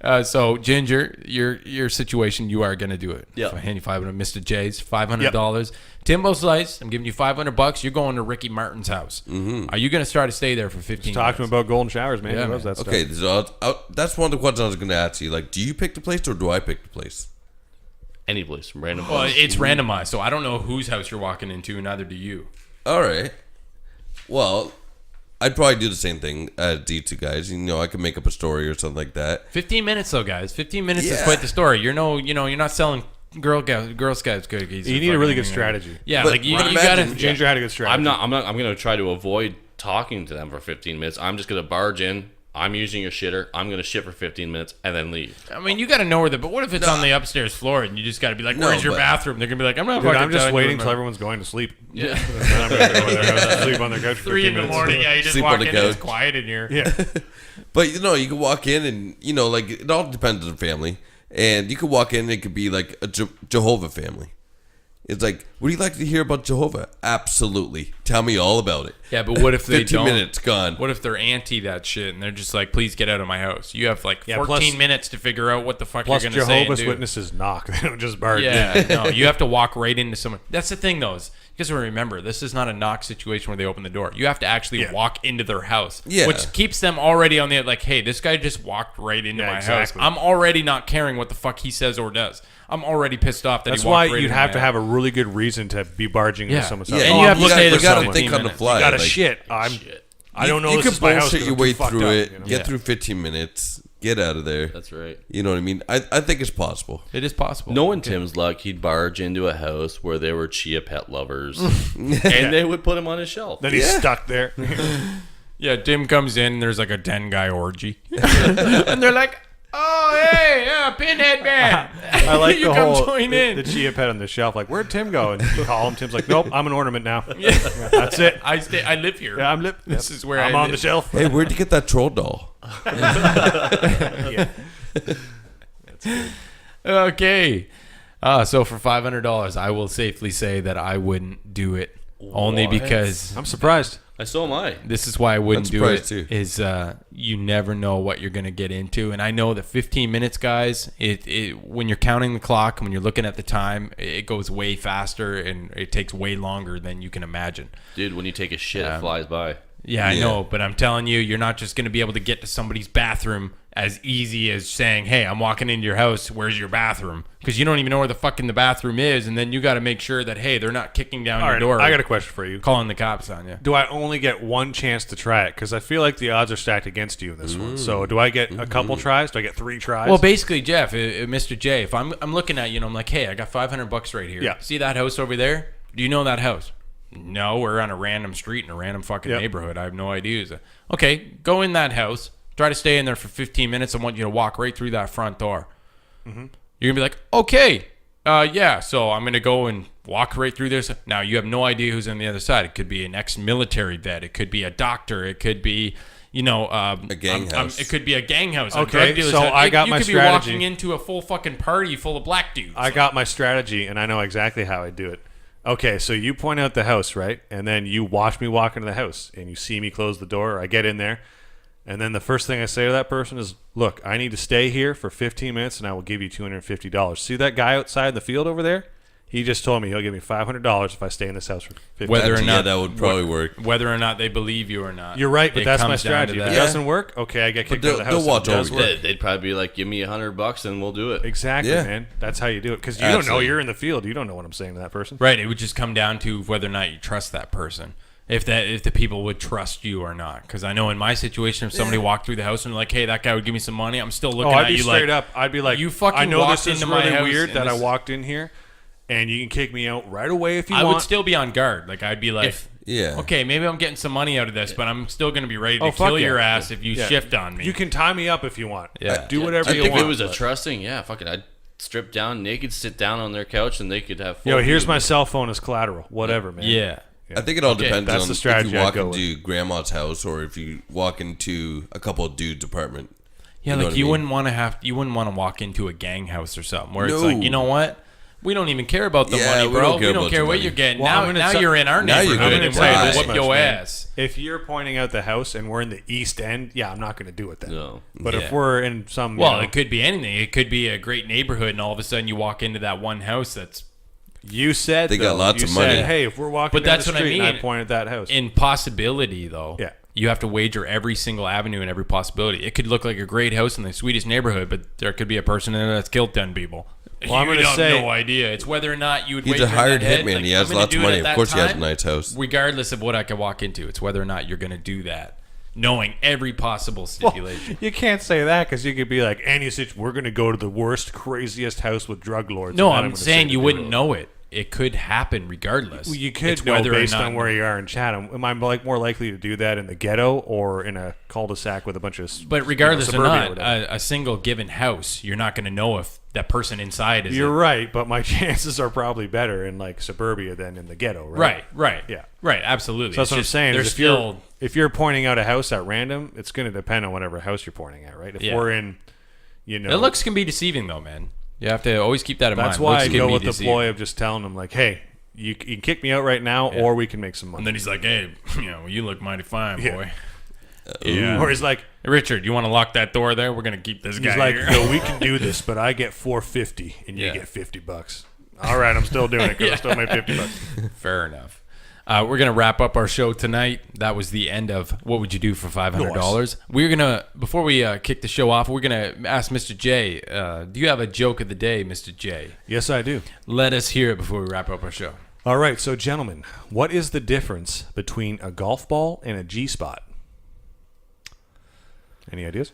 out! So Ginger, your situation, you are gonna do it. Yeah. So handy $500. Mr. J's $500. Timbo Slice, I'm giving you $500. You're going to Ricky Martin's house. Mm-hmm. Are you gonna start to stay there for 15? Talk to him about golden showers, man. Yeah, He loves man. that stuff. Okay, so that's one of the questions I was going to ask you. Like, do you pick the place or do I pick the place? Any place, random Well, place. it's randomized, so I don't know whose house you're walking into, and neither do you. All right. Well, I'd probably do the same thing as these two guys. You know, I could make up a story or something like that. 15 minutes, though, guys. 15 minutes is Yeah. quite the story. You're not selling Girl Scouts cookies. You or need a really fucking- good strategy. Yeah, But- like you but gotta. imagine- Ginger had a good strategy. I'm going to try to avoid talking to them for 15 minutes. I'm just going to barge in. I'm using your shitter. I'm going to shit for 15 minutes and then leave. I mean, you got to know where but what if it's on the upstairs floor and you just got to be like, No, where's your but- bathroom? They're going to be like, I'm not Dude, fucking I'm just telling you waiting where till my- everyone's going to sleep. Yeah. Then I'm going to go in their house and sleep on their couch for 3 in 15 the minutes. morning. Yeah, you just Sleep walk on the in and it's couch. quiet in here. Yeah. But, you know, you can walk in and, you know, like, it all depends on the family. And you could walk in and it could be like a Jehovah family. It's like, would you like to hear about Jehovah? Absolutely. Tell me all about it. Yeah, but what if they 15 don't? minutes gone. What if they're anti that shit and they're just like, please get out of my house? You have like Yeah, 14 plus- minutes to figure out what the fuck Plus, you're going to say and Jehovah's do. Witnesses knock. They don't just barge in. Yeah, no, you have to walk right into someone. That's the thing, though, is because remember, this is not a knock situation where they open the door. You have to actually walk into their house, Yeah. which keeps them already on the like, hey, this guy just walked right into my exactly. house. I'm already not caring what the fuck he says or does. I'm already pissed off that That's he walked why right you'd into have my to house. have a really good reason to be barging into someone's house. Yeah, And Oh, you have to look, stay there you gotta 17 think on the minutes. fly. got a like, shit. I don't know. You this can is my house bullshit 'cause your I'm way too fucked through up, it. you know? Get through 15 minutes. Get out of there. That's right. You know what I mean? I think it's possible. It is possible. Knowing Tim's luck, he'd barge into a house where there were chia pet lovers, and they would put him on his shelf. Then he's stuck there. Yeah, Tim comes in, there's like a 10-guy orgy. And they're like, oh, hey, yeah, Pinhead Man. I like you the come whole join in. the chia pet on the shelf. Like, where'd Tim go? And you call him. Tim's like, nope, I'm an ornament now. Yeah, that's it. I live here. Yeah, I'm lip. This is where I'm I on the live. shelf. Hey, where'd you get that troll doll? Okay. So for $500, I will safely say that I wouldn't do it. Only because I'm surprised. So am I. This is why I wouldn't I'm do it. surprised, too. Is you never know what you're going to get into, and I know that 15 minutes, guys. When you're counting the clock, when you're looking at the time, it goes way faster, and it takes way longer than you can imagine. Dude, when you take a shit, it flies by. Yeah, I know, but I'm telling you, you're not just going to be able to get to somebody's bathroom as easy as saying, "Hey, I'm walking into your house. Where's your bathroom?" Because you don't even know where the fucking the bathroom is, and then you got to make sure that they're not kicking down All your right, door. I got a question for you. calling the cops on you. Do I only get one chance to try it? Because I feel like the odds are stacked against you in this one. So do I get a couple tries? Do I get 3 tries? Well, basically, Jeff, Mr. J, if I'm looking at you and I'm like, "Hey, I got $500 right here. Yeah. See that house over there? Do you know that house?" No, we're on a random street in a random fucking neighborhood. I have no idea. Okay, go in that house. Try to stay in there for 15 minutes. I want you to walk right through that front door. You're going to be like, okay, yeah, so I'm going to go and walk right through this. Now, you have no idea who's on the other side. It could be an ex-military vet. It could be a doctor. It could be, a gang house. It could be a gang house. Okay, a drug dealer's so house. I got my You could strategy. be walking into a full fucking party full of black dudes. I got my strategy, and I know exactly how I do it. Okay, so you point out the house, right? And then you watch me walk into the house, and you see me close the door. I get in there, and then the first thing I say to that person is, "Look, I need to stay here for 15 minutes, and I will give you $250. See that guy outside in the field over there? He just told me he'll give me $500 if I stay in this house for 15 Whether minutes." or not that would probably work. Whether or not they believe you or not. You're right, but It that's my comes down to strategy. If that. it doesn't work, okay, I get kicked out of the house. they'll watch If it does over you. work, They'd probably be like, give me $100 and we'll do it. exactly, Yeah. man. That's how you do it. Because you don't know. Absolutely. You're in the field. You don't know what I'm saying to that person. Right, it would just come down to whether or not you trust that person. If the people would trust you or not. Because I know in my situation, if somebody walked through the house and like, "Hey, that guy would give me some money," I'm still looking I'd at be you straight like, up. I'd be like, "You fucking I know walked this is into my really house weird and that I this-" walked in here, and you can kick me out right away if you I want. would still be on guard. Like I'd be like, Yeah. okay, maybe I'm getting some money out of this, but I'm still going to be ready to Oh, fuck kill yeah. your ass if you Yeah. shift on me. You can tie me up if you want. Yeah. Do whatever I you think want. if it was a but- trusting, fuck it. I'd strip down naked, sit down on their couch, and they could have full Yo, here's view. my cell phone as collateral. Whatever, man. yeah. I think it all Okay, depends that's on the strategy if you I'd walk go with. into grandma's house or if you walk into a couple of dudes' apartment. Yeah, You know like what I you mean? wouldn't want to walk into a gang house or something where it's No. like, you know what? We don't even care about the Yeah, money, we bro. don't care We don't about care the what money. you're getting. Well, I'm now gonna now tell- you're in our Now you're neighborhood gonna and tell we're you going this to whip much, your man. ass. If you're pointing out the house and we're in the East End, I'm not going to do it then. No. But Yeah. if we're in some, Well, it could be anything. It could be a great neighborhood, and all of a sudden you walk into that one house that's you said They got though, lots you of money. Said, hey, if we're walking But down that's the what I street and I mean. pointed that house. in possibility, though. Yeah. You have to wager every single avenue and every possibility. It could look like a great house in the sweetest neighborhood, but there could be a person in there that's killed 10 people. Well, I'm you gonna have say- no idea. It's whether or not you would He's wager a hired in that head, hitman. like, He has I'm gonna lots do of it money. at Of that course he has a time, nice house. regardless of what I could walk into. It's whether or not you're going to do that, knowing every possible stipulation. You can't say that because you could be like, we're going to go to the worst, craziest house with drug lords. No, and then I'm gonna saying sit you and wouldn't do it. know it. It could happen regardless. Well, you could It's know whether or based not- on where you are in Chatham. Am I more likely to do that in the ghetto or in a cul-de-sac with a bunch of But regardless or suburbia not, whatever? a single given house, you're not going to know if that person inside is You're right, but my chances are probably better in like suburbia than in the ghetto, right? Right. Yeah. Right. Absolutely. So that's It's what I'm just- saying. There's is still if you're pointing out a house at random, it's going to depend on whatever house you're pointing at, right? If Yeah. we're in, you know, the looks can be deceiving though, man. You have to always keep that in that's mind. why Looks I can go be with the deceiving. ploy of just telling them like, hey, you can kick me out right now, or we can make some money. And then he's like, "Hey, you look mighty fine, Yeah. boy." yeah. Or he's like, Hey, Richard, you want to lock that door there? We're gonna keep this guy he's like, here. yo, we can do this, but I get $450 and you Yeah. get $50. All right, I'm still doing it because I still made $50. Fair enough. We're gonna wrap up our show tonight. That was the end of What Would You Do for $500. We're gonna before we kick the show off, we're gonna ask Mr. J. Do you have a joke of the day, Mr. J? Yes, I do. Let us hear it before we wrap up our show. All right, so gentlemen, what is the difference between a golf ball and a G-spot? Any ideas?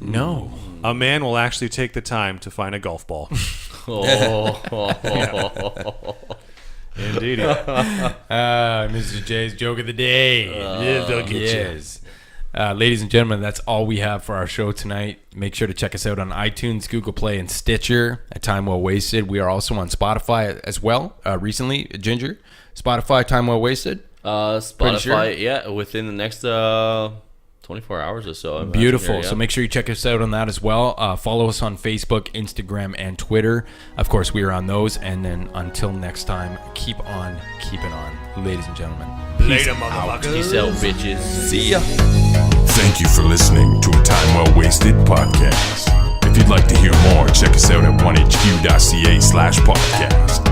No. A man will actually take the time to find a golf ball. Indeed. Mr. J's joke of the day. Yes. Ladies and gentlemen, that's all we have for our show tonight. Make sure to check us out on iTunes, Google Play, and Stitcher at Time Well Wasted. We are also on Spotify as well. Recently, Ginger. Spotify, Time Well Wasted. Spotify, sure? yeah, within the next 24 hours or so. I imagine Beautiful. here, yeah. So make sure you check us out on that as well. Follow us on Facebook, Instagram, and Twitter. Of course, we are on those. And then until next time, keep on keeping on, ladies and gentlemen. Later, motherfuckers. Peace out, bitches. See ya. Thank you for listening to a Time Well Wasted podcast. If you'd like to hear more, check us out at 1hq.ca/podcast.